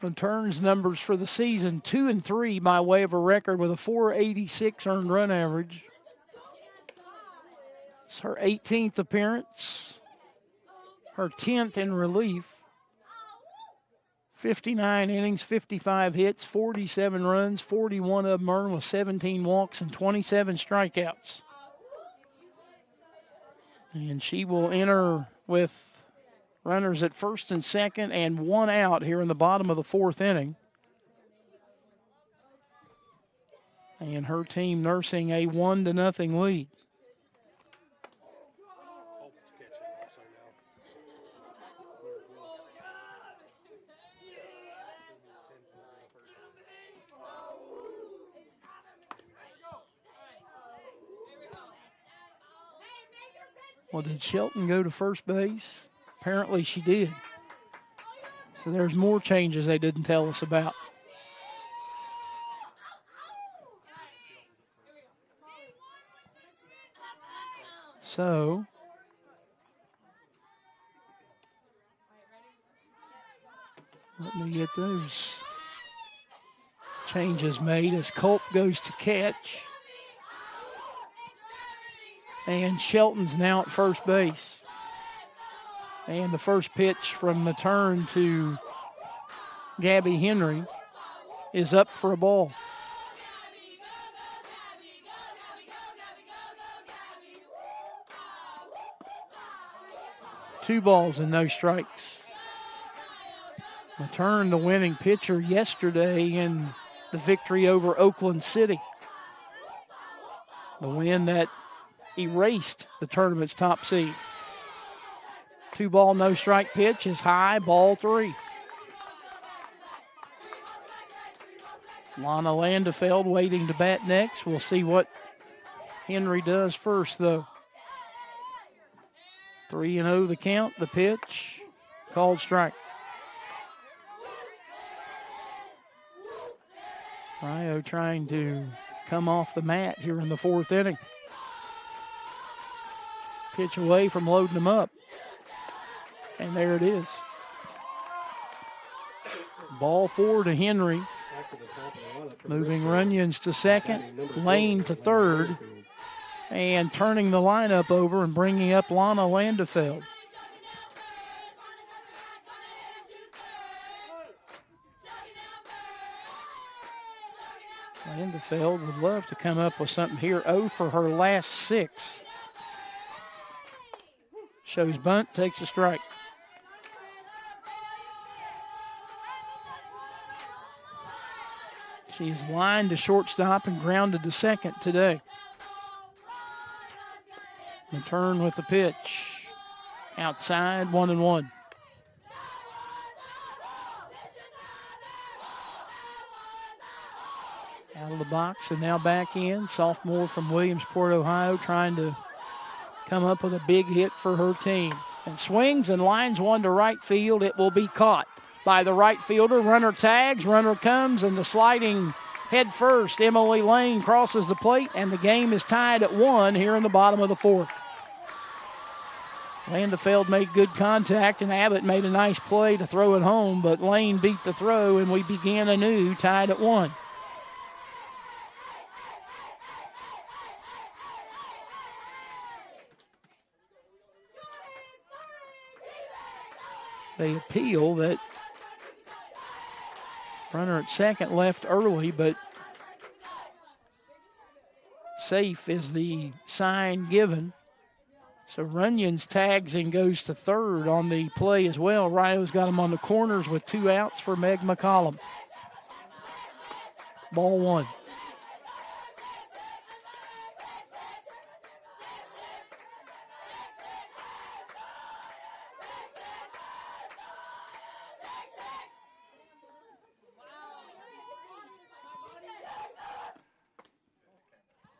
Matern's numbers for the season, 2-3 by way of a record with a .486 earned run average. It's her 18th appearance, her 10th in relief. 59 innings, 55 hits, 47 runs, 41 of them earned with 17 walks and 27 strikeouts. And she will enter with runners at first and second and 1 out here in the bottom of the 4th inning. And her team nursing a 1-0 lead. Well, did Shelton go to first base? Apparently she did. So there's more changes they didn't tell us about. So let me get those changes made as Culp goes to catch. And Shelton's now at first base. And the first pitch from the turn to Gabby Henry is up for a ball. Two balls and no strikes. Matern, the winning pitcher yesterday in the victory over Oakland City. The win that erased the tournament's top seed. 2-ball, no strike pitch is high, ball 3. Lana Landefeld waiting to bat next. We'll see what Henry does first, though. 3-0 the count, the pitch, called strike. Rio trying to come off the mat here in the 4th inning. Pitch away from loading them up. And there it is. Ball 4 to Henry. Moving Runyons to second, Lane to third, and turning the lineup over and bringing up Lana Landefeld. Landefeld would love to come up with something here. 0 for her last 6. Shows bunt, takes a strike. She's lined to shortstop and grounded to second today. The turn with the pitch. Outside, 1-1. Out of the box and now back in. Sophomore from Williamsport, Ohio, trying to come up with a big hit for her team. And swings and lines one to right field. It will be caught by the right fielder. Runner tags, runner comes, and the sliding head first. Emily Lane crosses the plate, and the game is tied at 1 here in the bottom of the 4th. Landefeld made good contact, and Abbott made a nice play to throw it home, but Lane beat the throw, and we began anew, tied at 1. They appeal that runner at second left early, but safe is the sign given. So Runyon's tags and goes to third on the play as well. Rio's got him on the corners with 2 outs for Meg McCollum. Ball 1.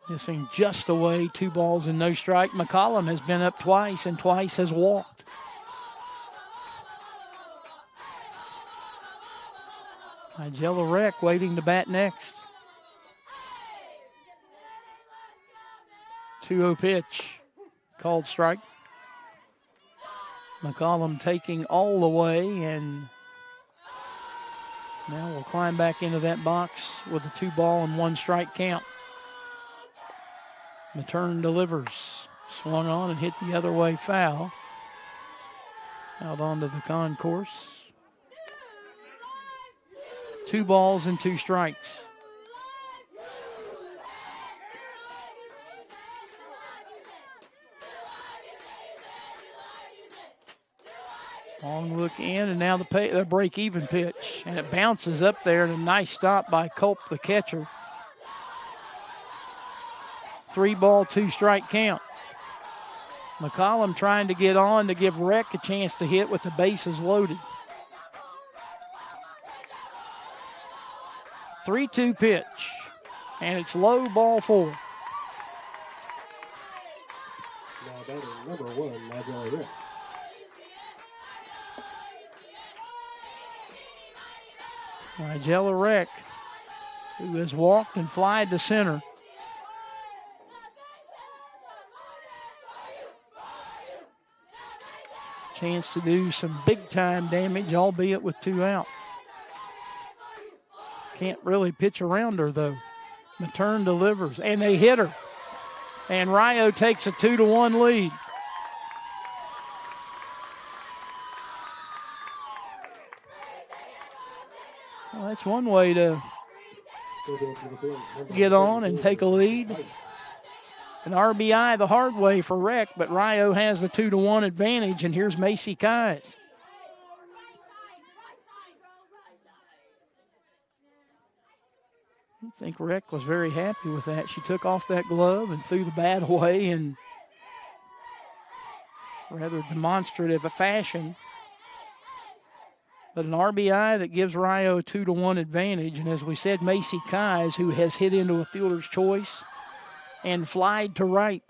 Missing just away, 2 balls and no strike. McCollum has been up twice and twice has walked. Nigella Reck waiting to bat next. 2-0 pitch, called strike. McCollum taking all the way, and now we'll climb back into that box with a 2 ball and 1 strike count. Matern delivers. Swung on and hit the other way, foul. Out onto the concourse. 2 balls and 2 strikes. Long look in, and now the break-even pitch. And it bounces up there, and a nice stop by Culp, the catcher. 3 ball, 2 strike count. McCollum trying to get on to give Reck a chance to hit with the bases loaded. 3-2 pitch, and it's low, ball 4. Now batting number 1, Nigella Reck. Nigella Reck, who has walked and flied to center. Chance to do some big-time damage, albeit with 2 out. Can't really pitch around her, though. Matern delivers, and they hit her. And Rio takes a 2-1 lead. Well, that's one way to get on and take a lead. An RBI the hard way for Reck, but Rio has the 2-1 advantage, and here's Macy Kies. I think Reck was very happy with that. She took off that glove and threw the bat away in rather demonstrative a fashion. But an RBI that gives Rio a 2-1 advantage, and as we said, Macy Kies, who has hit into a fielder's choice and flied to right,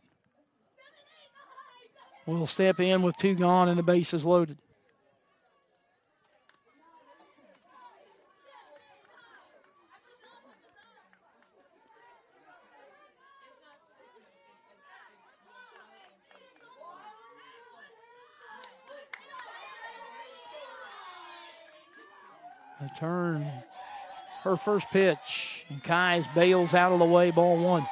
will step in with 2 gone and the bases loaded. A turn, her first pitch, and Kies bails out of the way, ball 1.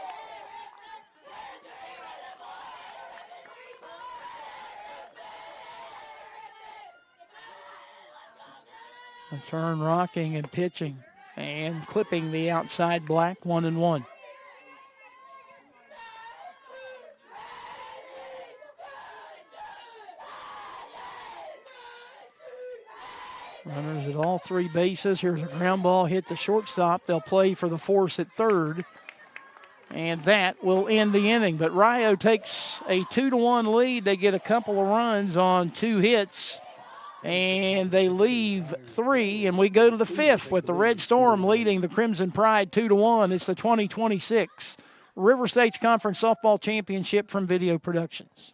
A turn rocking and pitching. and clipping the outside black, 1-1. Runners at all three bases. Here's a ground ball hit the shortstop. They'll play for the force at third. And that will end the inning. But Rio takes a 2-1 lead. They get a couple of runs on 2 hits. And they leave 3. And we go to the 5th with the Red Storm leading the Crimson Pride 2-1. It's the 2026 River States Conference Softball Championship from Video Productions.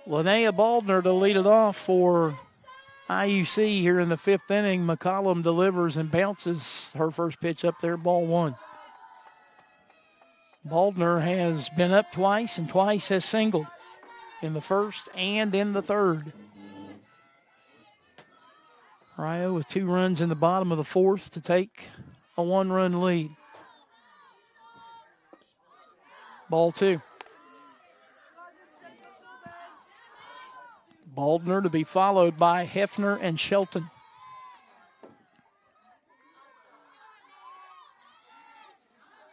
Linnea Baldner to lead it off for IUC here in the 5th inning. McCollum delivers and bounces her first pitch up there, ball 1. Baldner has been up twice and twice has singled in the 1st and in the 3rd. Rio with 2 runs in the bottom of the 4th to take a 1-run lead. Ball 2. Baldner to be followed by Hefner and Shelton.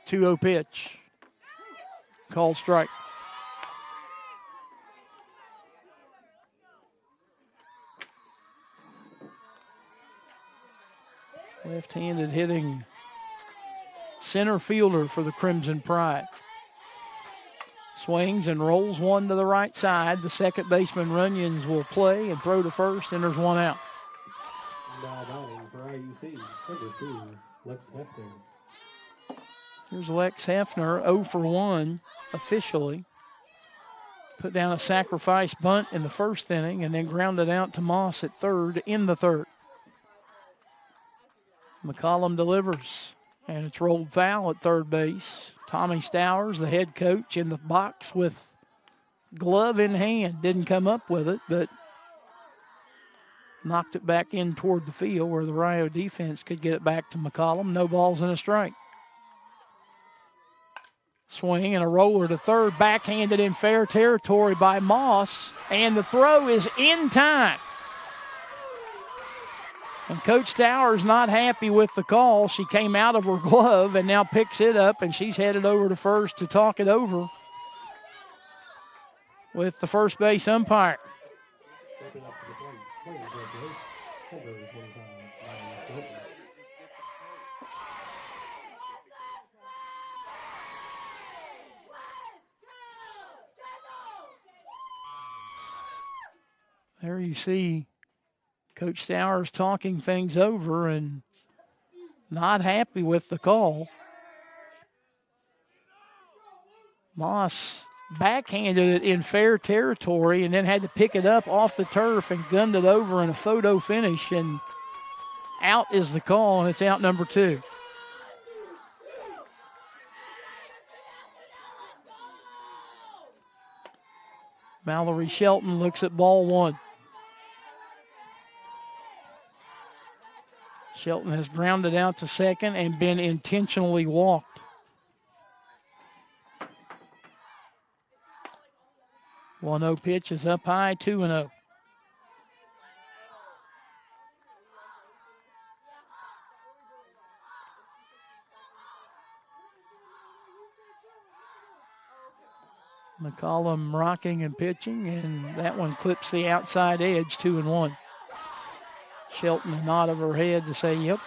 2-0 pitch. Called strike. Left-handed hitting center fielder for the Crimson Pride. Swings and rolls one to the right side. The second baseman, Runyons, will play and throw to first, and there's 1 out. Now batting for IUC, number 2, Lex Hefner. Here's Lex Hefner, 0 for 1 officially. Put down a sacrifice bunt in the 1st inning and then grounded out to Moss at third in the 3rd. McCollum delivers, and it's rolled foul at third base. Tommy Stowers, the head coach, in the box with glove in hand. Didn't come up with it, but knocked it back in toward the field where the Rio defense could get it back to McCollum. No balls and a strike. Swing and a roller to third, backhanded in fair territory by Moss, and the throw is in time. And Coach Stowers not happy with the call. She came out of her glove and now picks it up, and she's headed over to first to talk it over with the first base umpire. Stepping up to the plate, number 25, There you see Coach Stowers talking things over and not happy with the call. Moss backhanded it in fair territory and then had to pick it up off the turf and gunned it over in a photo finish, and out is the call, and it's out number 2. Mallory Shelton looks at ball 1. Shelton has grounded out to second and been intentionally walked. 1-0 pitch is up high, 2-0. McCollum rocking and pitching, and that one clips the outside edge, 2-1. Shelton, a nod of her head to say, yep.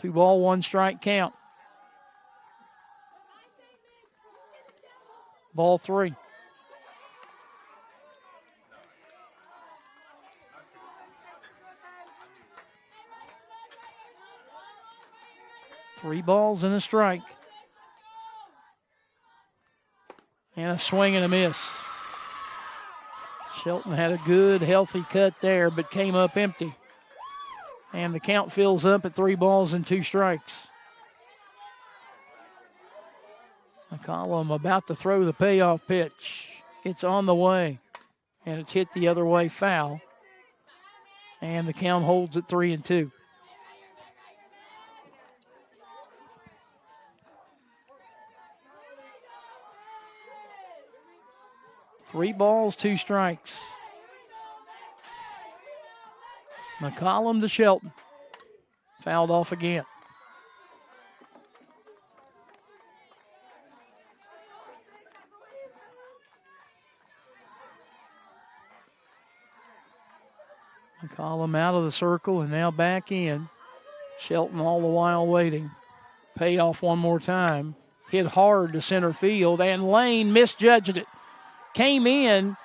2-ball, 1-strike count. Ball 3. Three balls and a strike. And a swing and a miss. Shelton had a good, healthy cut there, but came up empty. And the count fills up at 3 balls and 2 strikes. McCollum about to throw the payoff pitch. It's on the way, and it's hit the other way foul. And the count holds at 3-2. Three balls, 2 strikes. McCollum to Shelton. Fouled off again. McCollum out of the circle and now back in. Shelton all the while waiting. Payoff one more time. Hit hard to center field, and Lane misjudged it. Came in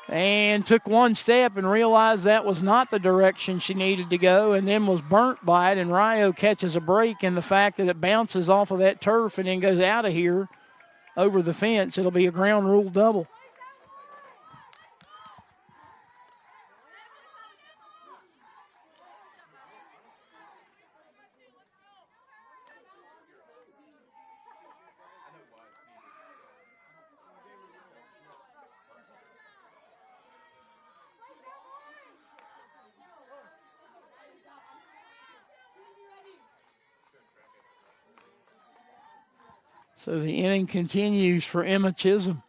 and took one step and realized that was not the direction she needed to go, and then was burnt by it, and Rio catches a break in the fact that it bounces off of that turf and then goes out of here over the fence. It'll be a ground rule double. So the inning continues for Emma Chisholm.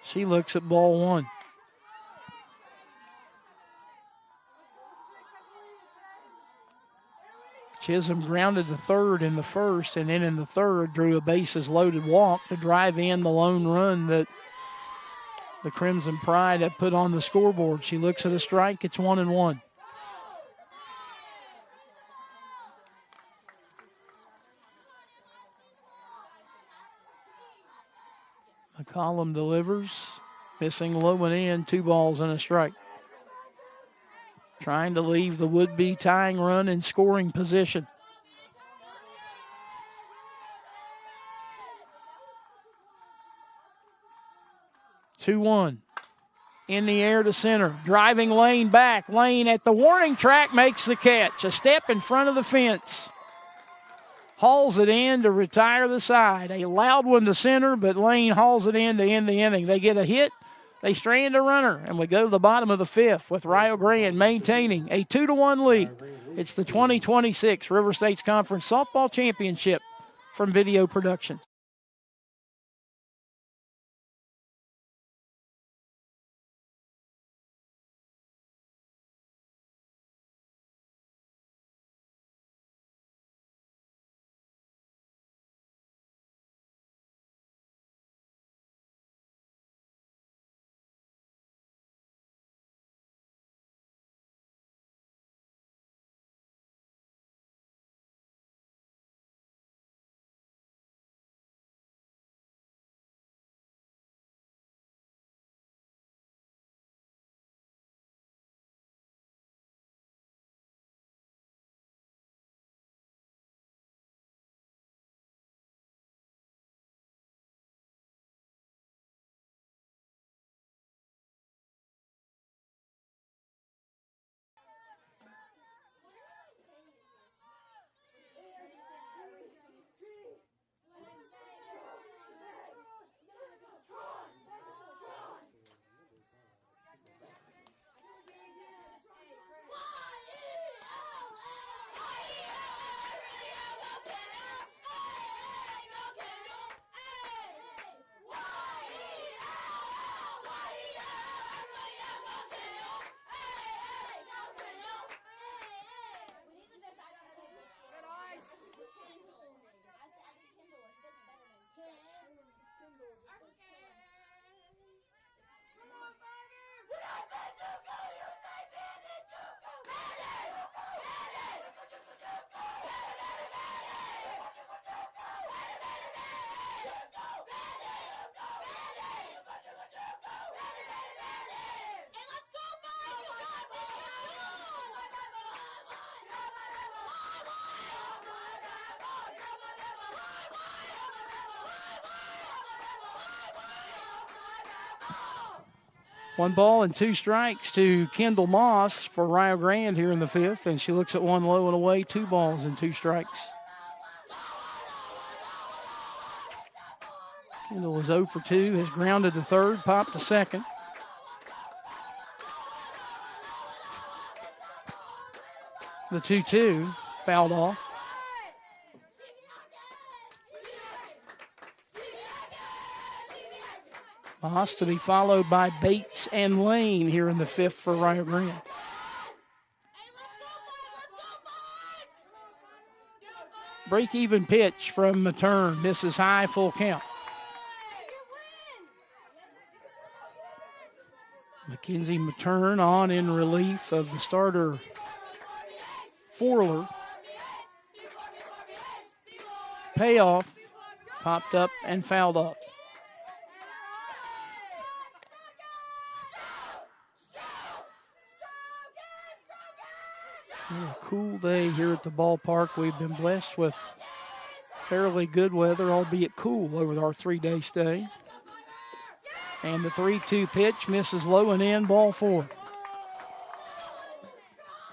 She looks at ball 1. Chisholm grounded to third in the first, and then in the third drew a bases-loaded walk to drive in the lone run that the Crimson Pride have put on the scoreboard. She looks at a strike. It's 1-1. McCollum delivers, missing low and in, 2 balls and a strike. Trying to leave the would-be tying run in scoring position. Two 2-1. In the air to center. Driving Lane back. Lane at the warning track makes the catch. A step in front of the fence. Hauls it in to retire the side. A loud one to center, but Lane hauls it in to end the inning. They get a hit. They strand a runner, and we go to the bottom of the 5th with Rio Grande maintaining a 2-1 lead. It's the 2026 River States Conference Softball Championship from Video Production. 1 ball and 2 strikes to Kendall Moss for Rio Grande here in the 5th, and she looks at 1 low and away, 2 balls and 2 strikes. Kendall is 0 for 2, has grounded to third, popped to second. The 2-2 fouled off. Moss to be followed by Bates and Lane here in the 5th for Rio Grande. Break-even pitch from Matern. Misses high, full count. Mackenzie Matern on in relief of the starter Forler. Payoff, popped up and fouled off. A cool day here at the ballpark. We've been blessed with fairly good weather, albeit cool, over our 3-day stay. And the 3-2 pitch misses low and in, ball 4.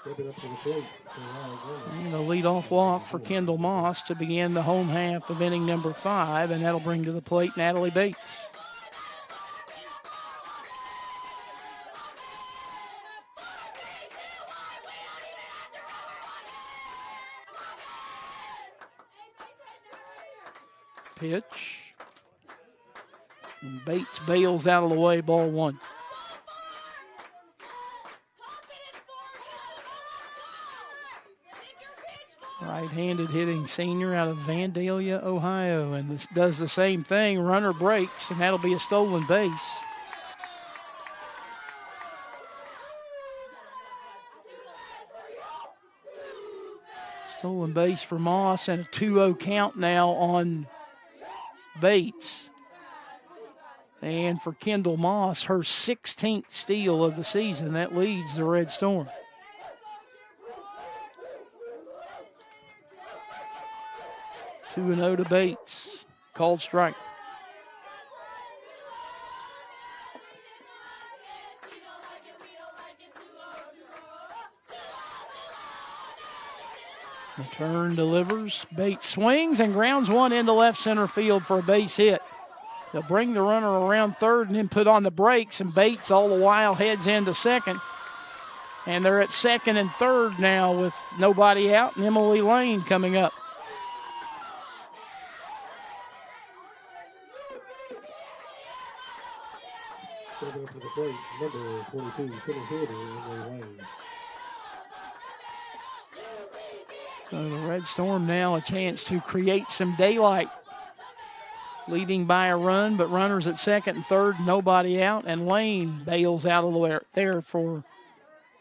And a leadoff walk for Kendall Moss to begin the home half of inning number 5, and that'll bring to the plate Natalie Bates. Pitch. And Bates bails out of the way, ball 1. Right-handed hitting senior out of Vandalia, Ohio, and this does the same thing. Runner breaks, and that'll be a stolen base. Stolen base for Moss, and a 2-0 count now on Bates. And for Kendall Moss, her 16th steal of the season. That leads the Red Storm. Two and 0 to Bates. Called strike. Return delivers. Bates swings and grounds 1 into left center field for a base hit. They'll bring the runner around third and then put on the brakes, and Bates all the while heads into second. And they're at second and third now with nobody out, and Emily Lane coming up. Stepping up to the plate, number 22, center fielder, Emily Lane. So the Red Storm now a chance to create some daylight. Leading by a run, but runners at second and third, nobody out, and Lane bails out of the way there for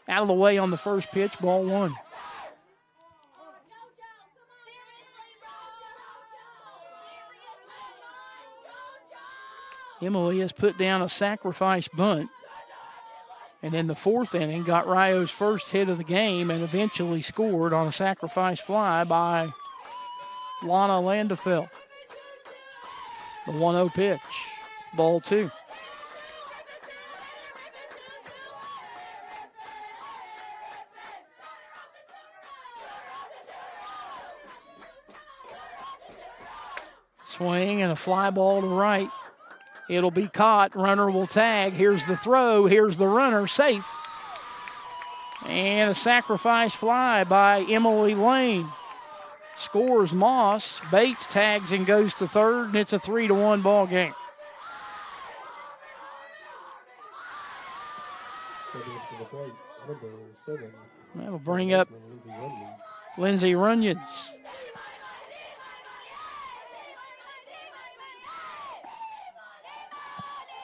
out of the way on the first pitch, ball 1. Emily has put down a sacrifice bunt, and in the 4th inning got Rio's first hit of the game and eventually scored on a sacrifice fly by Lana Landefeld. The 1-0 pitch, ball 2. Swing and a fly ball to right. It'll be caught. Runner will tag. Here's the throw. Here's the runner. Safe. And a sacrifice fly by Emily Lane. Scores Moss. Bates tags and goes to third, and it's a 3-1 ball game. That'll bring up Lindsay Runyons.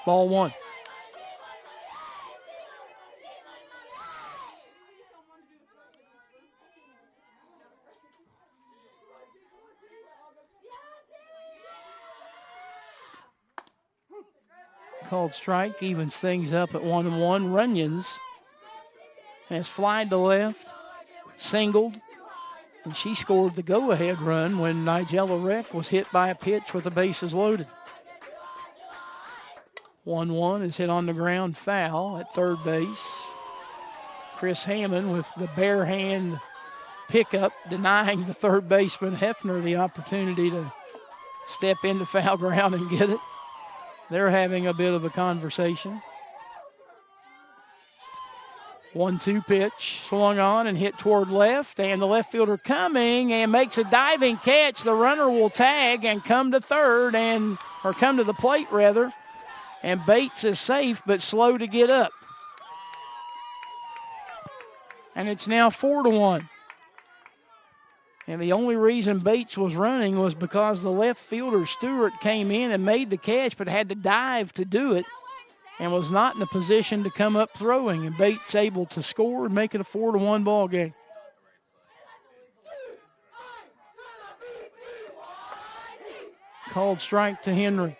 Ball 1. Called strike, evens things up at 1-1. Runyons has flied to left, singled, and she scored the go-ahead run when Nigella Reck was hit by a pitch with the bases loaded. 1-1 is hit on the ground, foul at third base. Chris Hammond with the bare hand pickup, denying the third baseman Hefner the opportunity to step into foul ground and get it. They're having a bit of a conversation. 1-2 pitch, swung on and hit toward left, and the left fielder coming and makes a diving catch. The runner will tag and come to third, or come to the plate rather, and Bates is safe but slow to get up. And it's now 4-1. And the only reason Bates was running was because the left fielder, Stewart, came in and made the catch but had to dive to do it and was not in a position to come up throwing. And Bates able to score and make it a 4-1 ball game. Called strike to Henry.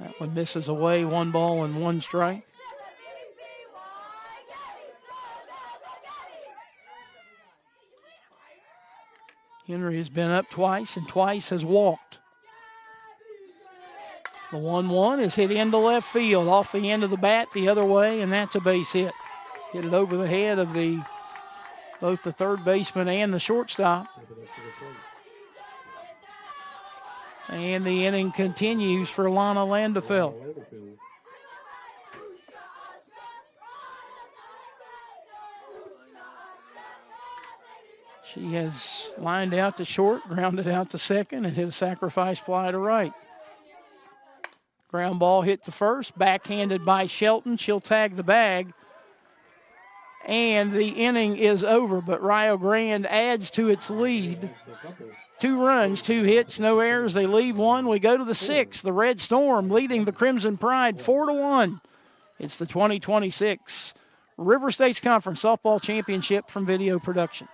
That one misses away, 1 ball and 1 strike. Henry has been up twice and twice has walked. The 1-1 is hit into left field off the end of the bat the other way, and that's a base hit. Hit it over the head of both the third baseman and the shortstop. And the inning continues for Lana Landefeld. She has lined out to short, grounded out to second, and hit a sacrifice fly to right. Ground ball hit to first, backhanded by Shelton. She'll tag the bag. And the inning is over, but Rio Grande adds to its lead. 2 runs, 2 hits, no errors. They leave 1. We go to the 6th. The Red Storm leading the Crimson Pride 4-1. It's the 2026 River States Conference Softball Championship from Video Productions.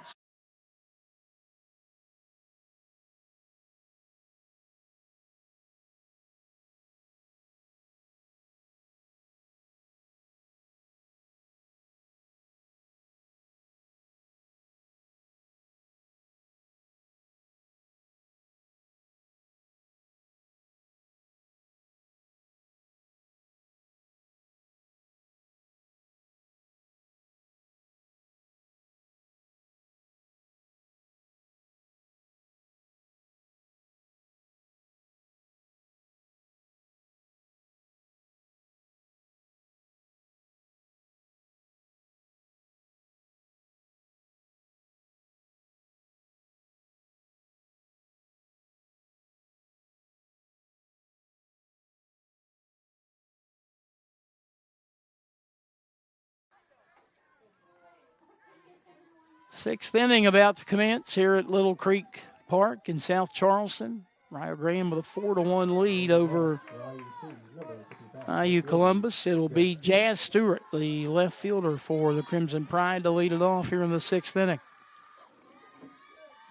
Sixth inning about to commence here at Little Creek Park in South Charleston. Rio Grande with a 4-1 lead over IU Columbus. It'll be Jazz Stewart, the left fielder for the Crimson Pride, to lead it off here in the 6th inning.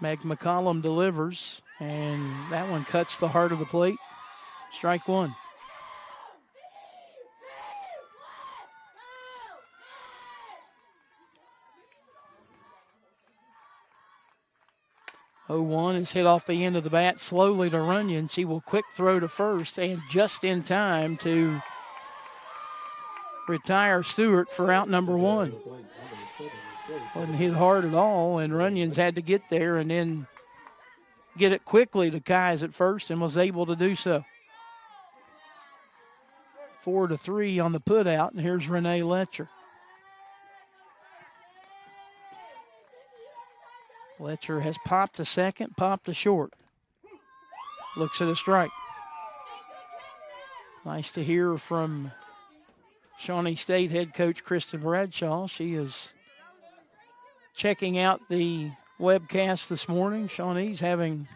Meg McCollum delivers, and that one cuts the heart of the plate. Strike 1. Oh, 1 is hit off the end of the bat slowly to Runyon. She will quick throw to first and just in time to retire Stewart for out number 1. Wasn't hit hard at all, and Runyon's had to get there and then get it quickly to Keyes at first and was able to do so. 4-3 on the put out, and here's Renee Letcher. Letcher has popped to second, popped to short. Looks at a strike. Nice to hear from Shawnee State head coach Kristen Bradshaw. She is checking out the webcast this morning. Shawnee's having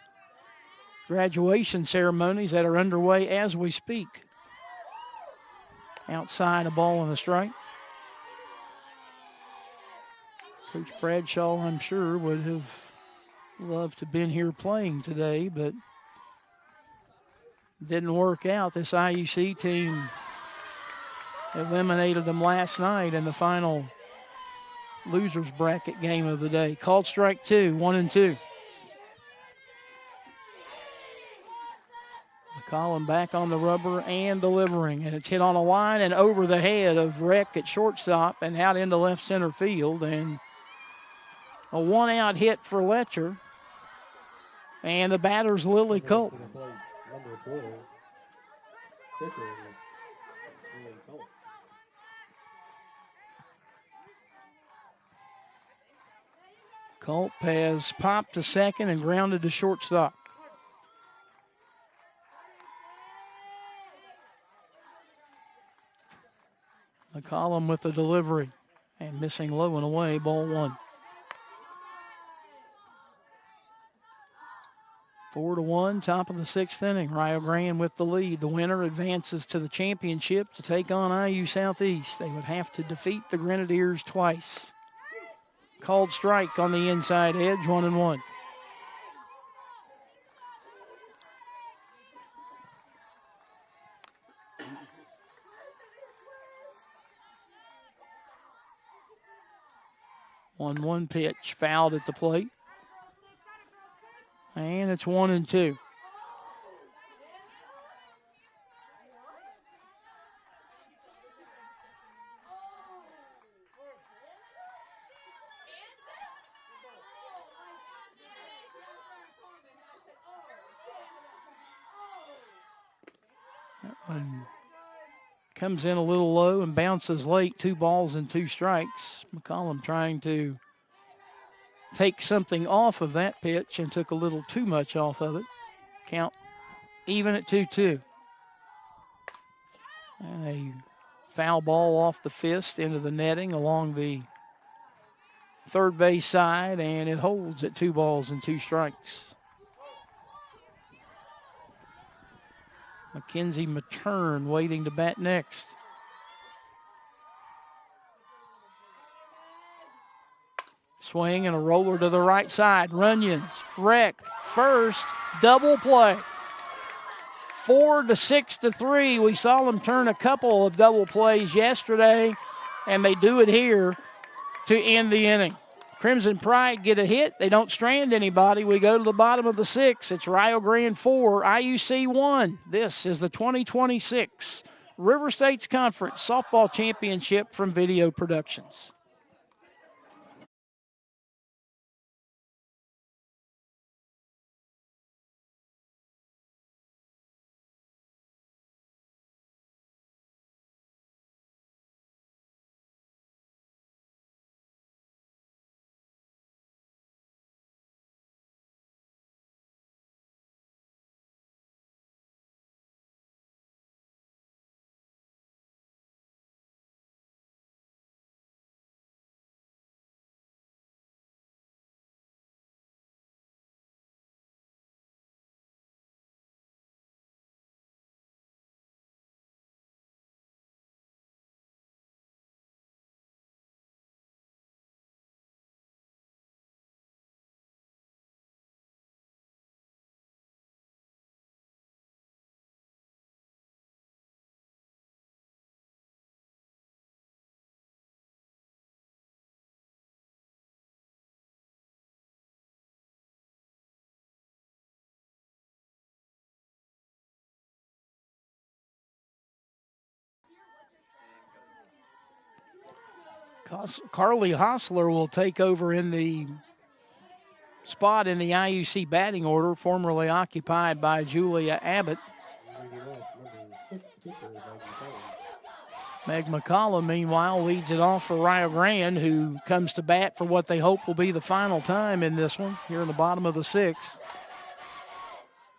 graduation ceremonies that are underway as we speak. Outside, a ball and a strike. Coach Bradshaw, I'm sure, would have loved to have been here playing today, but didn't work out. This IUC team eliminated them last night in the final loser's bracket game of the day. Called strike 2, 1-2. McCollum back on the rubber and delivering, and it's hit on a line and over the head of Reck at shortstop and out into left center field, and a one-out hit for Letcher. And the batter's Lily Colt. Number 4, pitcher, Lily Colt. Culp has popped to second and grounded to shortstop. McCollum with the delivery and missing low and away, ball 1. 4-1, top of the 6th inning. Rio Grande with the lead. The winner advances to the championship to take on IU Southeast. They would have to defeat the Grenadiers twice. Called strike on the inside edge, 1-1. One pitch, fouled at the plate. And it's 1-2. That one comes in a little low and bounces late. 2 balls and 2 strikes. McCollum trying to take something off of that pitch and took a little too much off of it. Count even at 2-2. And a foul ball off the fist into the netting along the third base side, and it holds at 2 balls and 2 strikes. Mackenzie Matern waiting to bat next. Swing and a roller to the right side. Runyons, Reck, first, double play. 4-6-3. We saw them turn a couple of double plays yesterday, and they do it here to end the inning. Crimson Pride get a hit. They don't strand anybody. We go to the bottom of the 6th. It's Rio Grande 4, IUC 1. This is the 2026 River States Conference Softball Championship from Video Productions. Carly Hostler will take over in the spot in the IUC batting order, formerly occupied by Julia Abbott. Meg McCollum, meanwhile, leads it off for Rio Grande, who comes to bat for what they hope will be the final time in this one, here in the bottom of the 6th.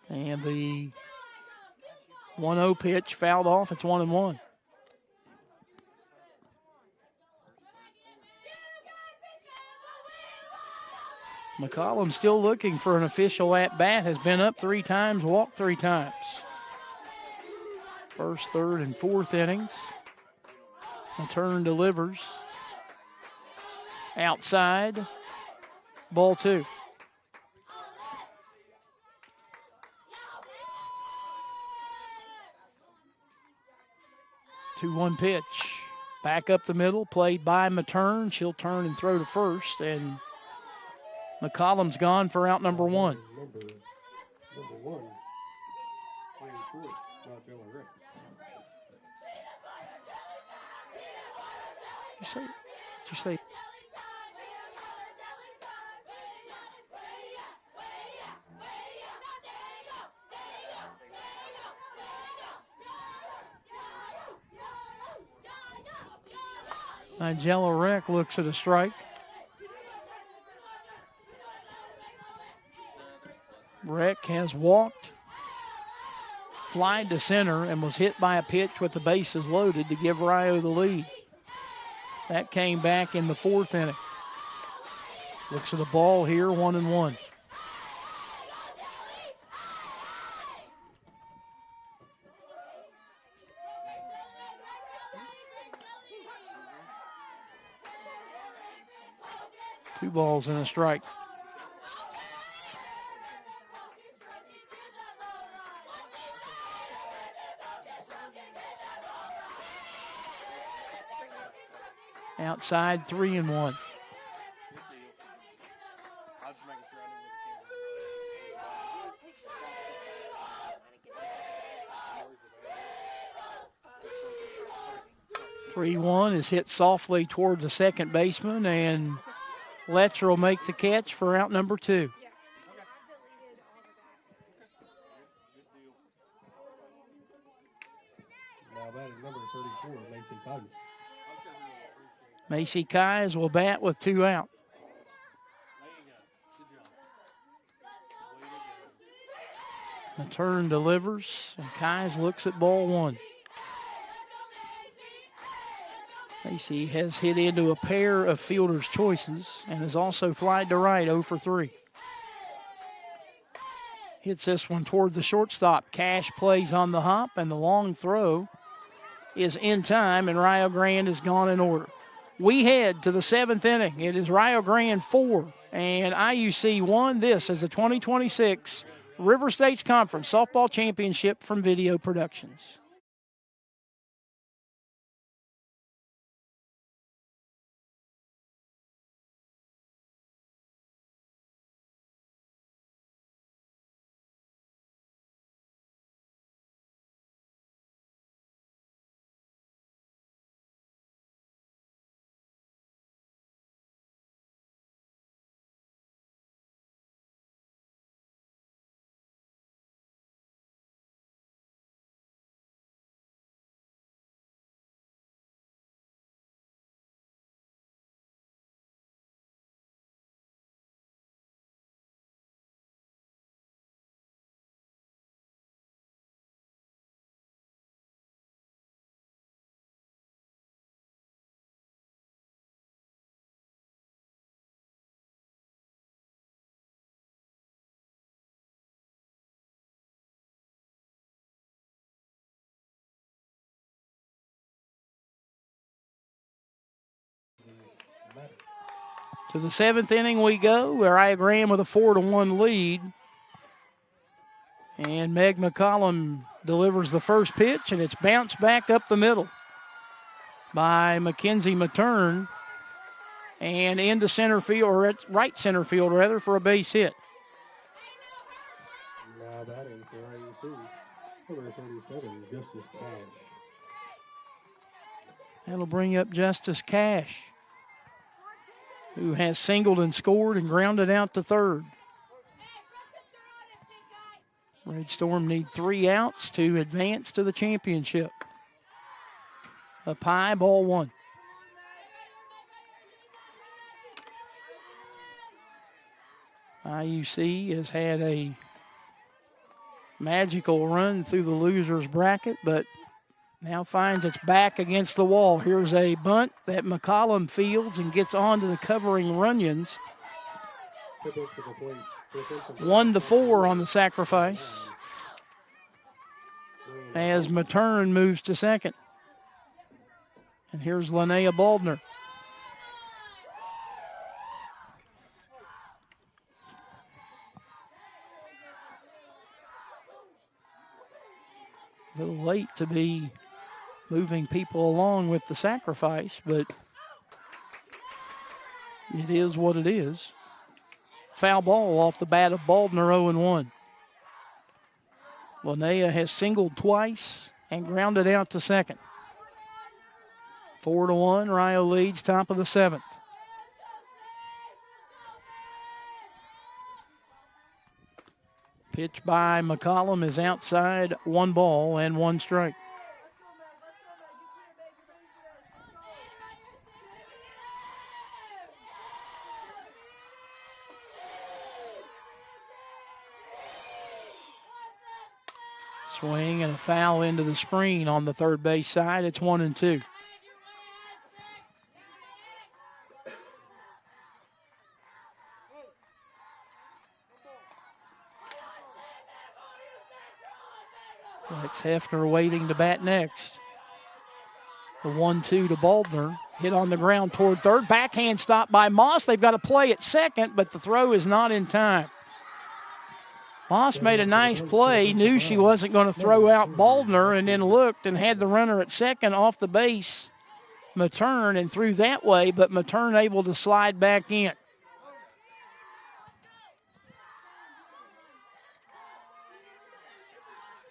And the 1-0 pitch fouled off. It's 1-1. McCollum still looking for an official at-bat, has been up 3 times, walked 3 times. First, third, and fourth innings. Matern delivers. Outside, ball 2. 2-1 pitch. Back up the middle, played by Matern. She'll turn and throw to first, and McCollum's gone for out number one. Number one, playing short, not Jella Rick. Did you say? Nigella Reck looks at a strike. Reck has walked, flied to center, and was hit by a pitch with the bases loaded to give Rio the lead. That came back in the fourth inning. Looks at the ball here, 1-1. Two balls and a strike. Outside, 3-1. Three-1 is hit softly toward the second baseman, and Letcher will make the catch for out number two. Now batting number 34, Macy Kais. Macy Kais will bat with two out. The turn delivers, and Kais looks at ball one. Macy has hit into a pair of fielder's choices and has also flied to right, 0 for 3. Hits this one toward the shortstop. Cash plays on the hop, and the long throw is in time, and Rio Grande is gone in order. We head to the seventh inning. It is Rio Grande 4 and IUC 1. This is the 2026 River States Conference Softball Championship from Video Productions. To the seventh inning we go, where Rio Grande with a 4-1 lead. And Meg McCollum delivers the first pitch, and it's bounced back up the middle by Mackenzie Matern and into center field, or right center field rather, for a base hit. Now batting for IUC, number 37, Justice Cash. That'll bring up Justice Cash, who has singled and scored and grounded out to third. Red Storm need 3 outs to advance to the championship. Up high, ball one. IUC has had a magical run through the loser's bracket, but now finds its back against the wall. Here's a bunt that McCollum fields and gets onto the covering Runyons. 1-4 on the sacrifice as Matern moves to second. And here's Linnea Baldner. A little late to be moving people along with the sacrifice, but it is what it is. Foul ball off the bat of Baldner, 0-1. Linnea has singled twice and grounded out to second. 4-1, Rio leads, top of the 7th. Pitch by McCollum is outside, 1 ball and 1 strike. Swing and a foul into the screen on the third base side. It's 1-2. Lex Hefner waiting to bat next. The 1-2 to Baldner. Hit on the ground toward third. Backhand stop by Moss. They've got a play at second, but the throw is not in time. Moss made a nice play, knew she wasn't going to throw out Baldner, and then looked and had the runner at second off the base, Matern, and threw that way, but Matern able to slide back in.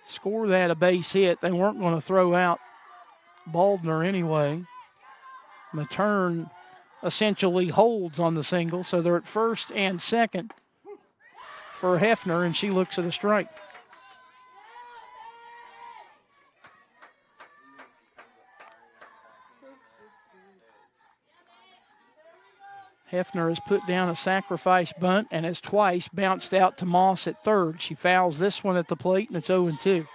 Score that a base hit. They weren't going to throw out Baldner anyway. Matern essentially holds on the single, so they're at first and second for Hefner, and she looks at a strike. Hefner has put down a sacrifice bunt and has twice bounced out to Moss at third. She fouls this one at the plate, and it's 0-2.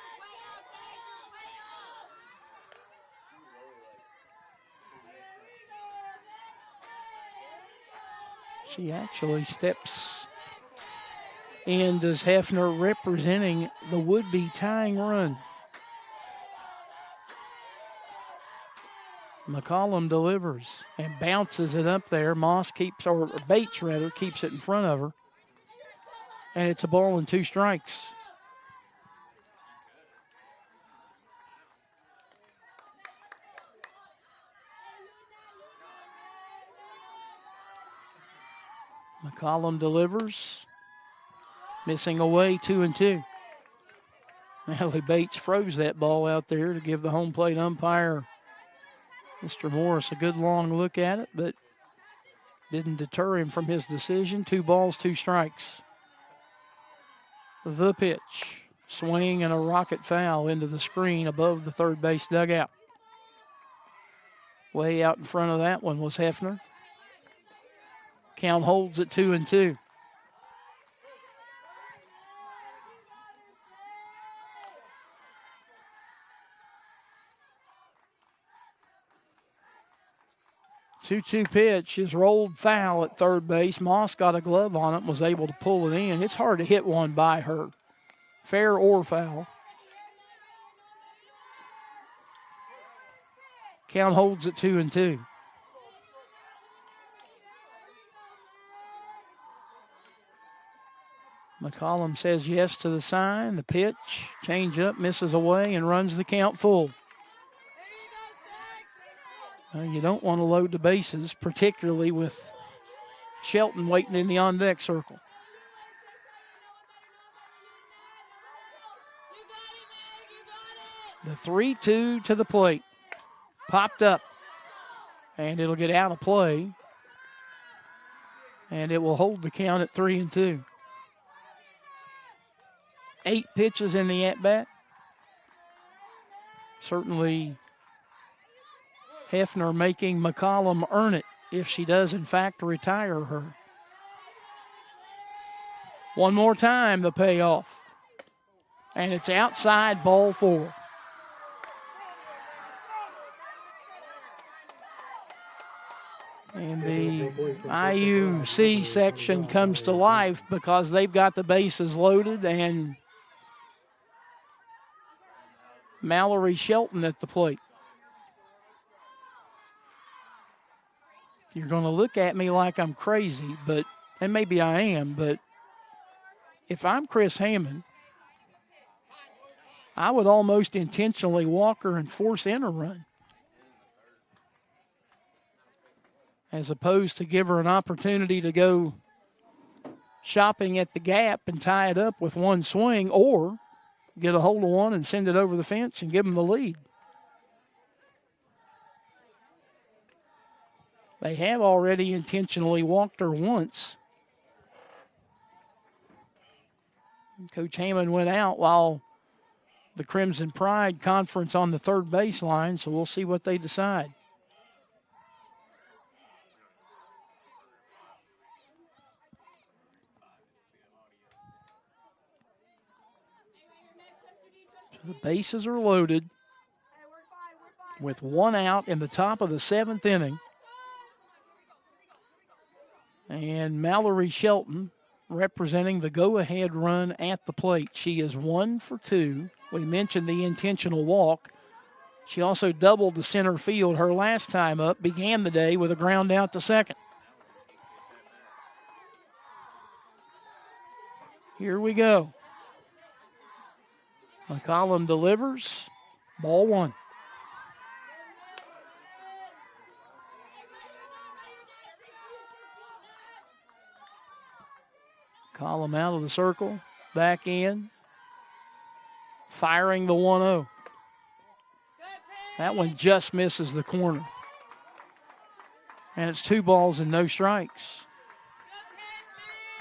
She actually steps in as Hefner representing the would-be tying run. McCollum delivers and bounces it up there. Moss keeps, or Bates rather, keeps it in front of her. And it's a ball and 2 strikes. McCollum delivers. Missing away, 2-2. Natalie Bates froze that ball out there to give the home plate umpire, Mr. Morris, a good long look at it, but didn't deter him from his decision. 2 balls, 2 strikes. The pitch. Swing and a rocket foul into the screen above the third base dugout. Way out in front of that one was Hefner. Count holds at 2-2. Two-two pitch is rolled foul at third base. Moss got a glove on it and was able to pull it in. It's hard to hit one by her, fair or foul. Count holds at 2-2. McCollum says yes to the sign. The pitch, change up, misses away and runs the count full. You don't want to load the bases, particularly with Shelton waiting in the on-deck circle. The 3-2 to the plate. Popped up. And it'll get out of play. And it will hold the count at 3-2. 8 pitches in the at-bat. Certainly Hefner making McCollum earn it if she does, in fact, retire her. One more time, the payoff. And it's outside, ball 4. And the IUC section comes to life because they've got the bases loaded and Mallory Shelton at the plate. You're going to look at me like I'm crazy, and maybe I am, but if I'm Chris Hammond, I would almost intentionally walk her and force in a run, as opposed to give her an opportunity to go shopping at the gap and tie it up with one swing, or get a hold of one and send it over the fence and give them the lead. They have already intentionally walked her once. Coach Hammond went out while the Crimson Pride conference on the third baseline, so we'll see what they decide. So the bases are loaded with one out in the top of the seventh inning. And Mallory Shelton representing the go-ahead run at the plate. She is 1 for 2. We mentioned the intentional walk. She also doubled to center field her last time up, began the day with a ground out to second. Here we go. McCollum delivers. Ball 1. Column out of the circle, back in, firing the 1-0. That one just misses the corner. And it's 2 balls and no strikes.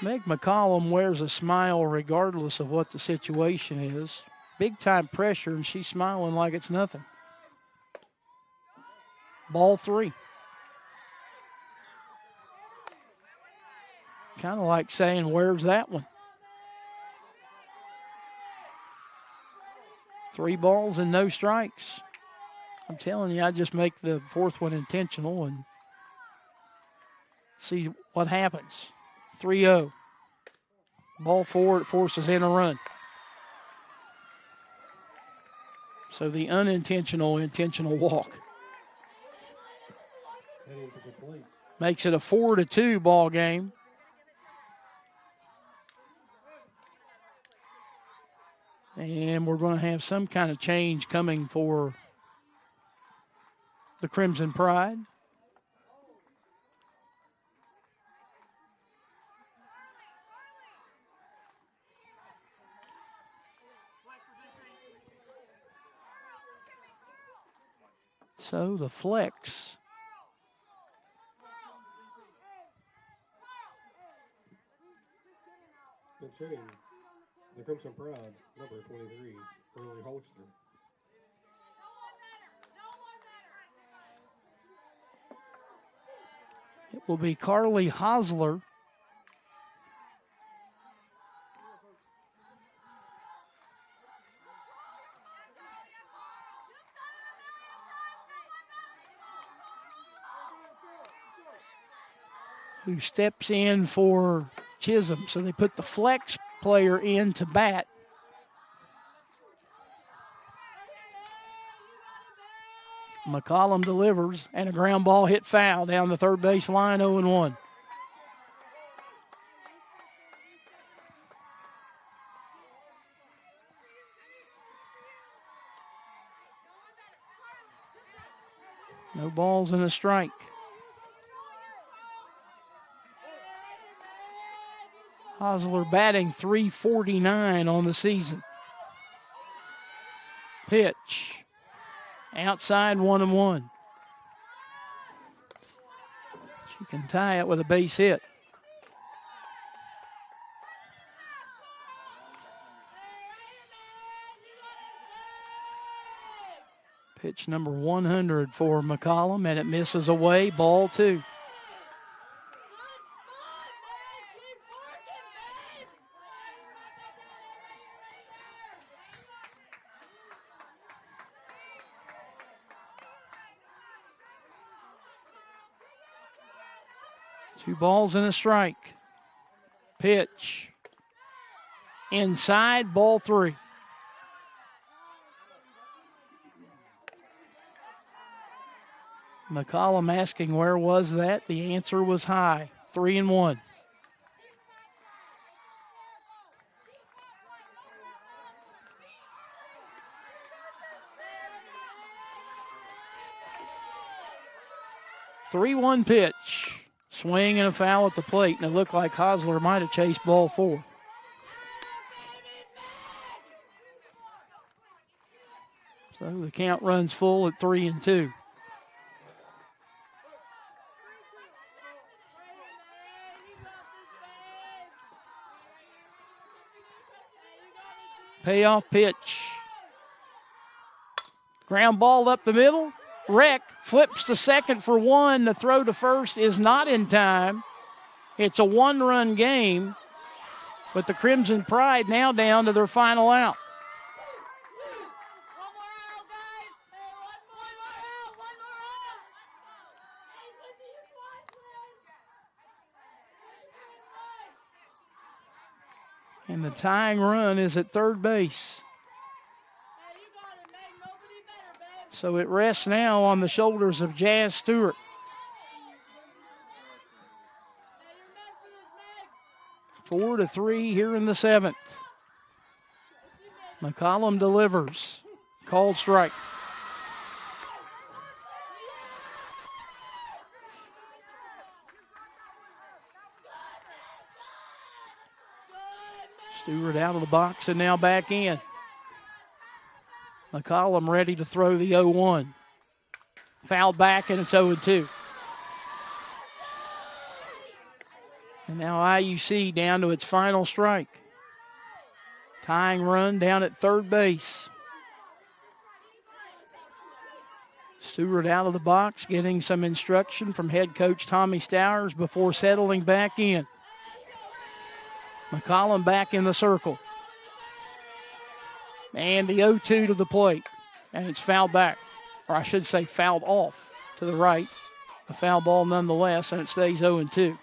Meg McCollum wears a smile regardless of what the situation is. Big time pressure, and she's smiling like it's nothing. Ball 3. Kind of like saying, where's that one? 3 balls and no strikes. I'm telling you, I just make the 4th one intentional and see what happens. 3-0. Ball 4, it forces in a run. So the intentional walk. Makes it a 4-2 ball game. And we're going to have some kind of change coming for the Crimson Pride. So the flex. Good shooting. The Crimson Pride, number 23, Early Holster. It will be Carly Hosler. Who steps in for Chisholm. So they put the flex player in to bat. McCollum delivers, and a ground ball hit foul down the third base line, 0-1. No balls and a strike. Hosler batting .349 on the season. Pitch. Outside, 1-1. She can tie it with a base hit. Pitch number 100 for McCollum, and it misses away, ball 2. Two balls and a strike. Pitch. Inside, ball 3. McCollum asking where was that? The answer was high. 3-1. 3-1 pitch. Swing and a foul at the plate, and it looked like Hosler might have chased ball 4. So the count runs full at 3-2. Payoff pitch. Ground ball up the middle. Reck flips to second for 1. The throw to first is not in time. It's a 1-run game, but the Crimson Pride now down to their final out. And the tying run is at third base. So it rests now on the shoulders of Jazz Stewart. Four to 3 here in the 7th. McCollum delivers. Called strike. Stewart out of the box and now back in. McCollum ready to throw the 0-1. Fouled back and it's 0-2. And now IUC down to its final strike. Tying run down at third base. Stewart out of the box, getting some instruction from head coach Tommy Stowers before settling back in. McCollum back in the circle. And the 0-2 to the plate. And it's fouled back. Or I should say fouled off to the right. A foul ball nonetheless, and it stays 0-2.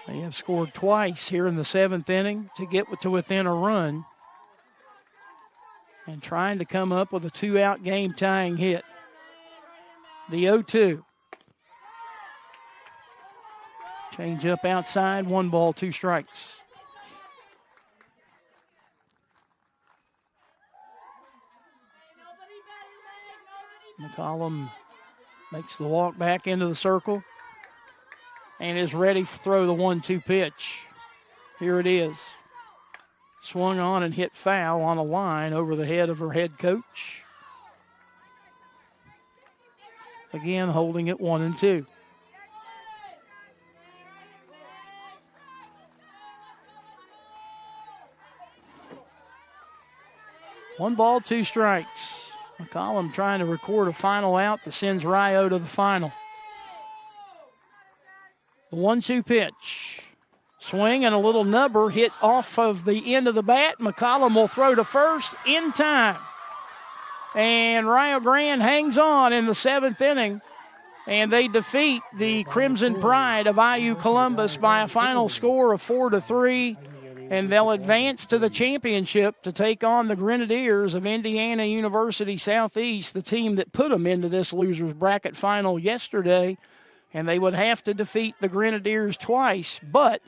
They have scored twice here in the 7th inning to get to within a run. And trying to come up with a 2-out game tying hit. The 0-2. Change up outside, 1 ball, 2 strikes. McCollum makes the walk back into the circle and is ready to throw the 1-2 pitch. Here it is. Swung on and hit foul on a line over the head of her head coach. Again, holding it 1-2. One ball, 2 strikes. McCollum trying to record a final out that sends Rio to the final. The 1-2 pitch. Swing and a little nubber hit off of the end of the bat. McCollum will throw to first in time. And Rio Grande hangs on in the 7th inning. And they defeat the Crimson Pride of IU Columbus by a final score of 4-3. And they'll advance to the championship to take on the Grenadiers of Indiana University Southeast, the team that put them into this loser's bracket final yesterday. And they would have to defeat the Grenadiers twice, but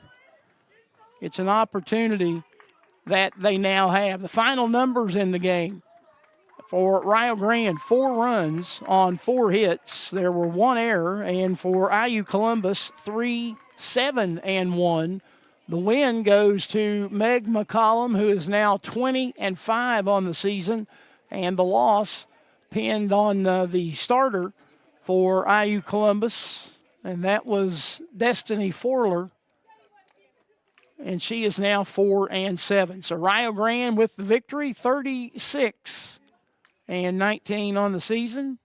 it's an opportunity that they now have. The final numbers in the game for Rio Grande, 4 runs on 4 hits. There were 1 error, and for IU Columbus, 3, 7, and 1. The win goes to Meg McCollum, who is now 20-5 on the season, and the loss pinned on the starter for IU Columbus, and that was Destiny Forler, and she is now 4-7. So Rio Grande with the victory, 36-19 on the season,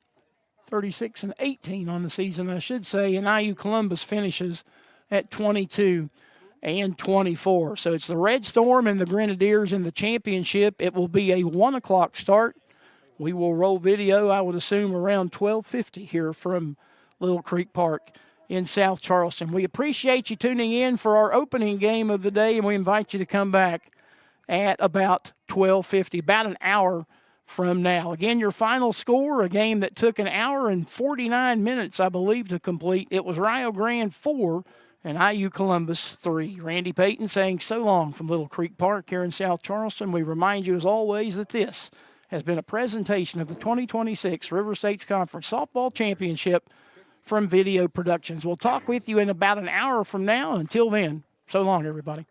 36-18 on the season, I should say, and IU Columbus finishes at 22-24. So it's the Red Storm and the Grenadiers in the championship. It will be a 1 o'clock start. We will roll video, I would assume, around 12:50 here from Little Creek Park in South Charleston. We appreciate you tuning in for our opening game of the day, and we invite you to come back at about 12:50, about an hour from now. Again, your final score, a game that took an hour and 49 minutes, I believe, to complete. It was Rio Grande 4 and IU Columbus 3. Randy Payton saying so long from Little Creek Park here in South Charleston. We remind you, as always, that this has been a presentation of the 2026 River States Conference Softball Championship from Video Productions. We'll talk with you in about an hour from now. Until then, so long, everybody.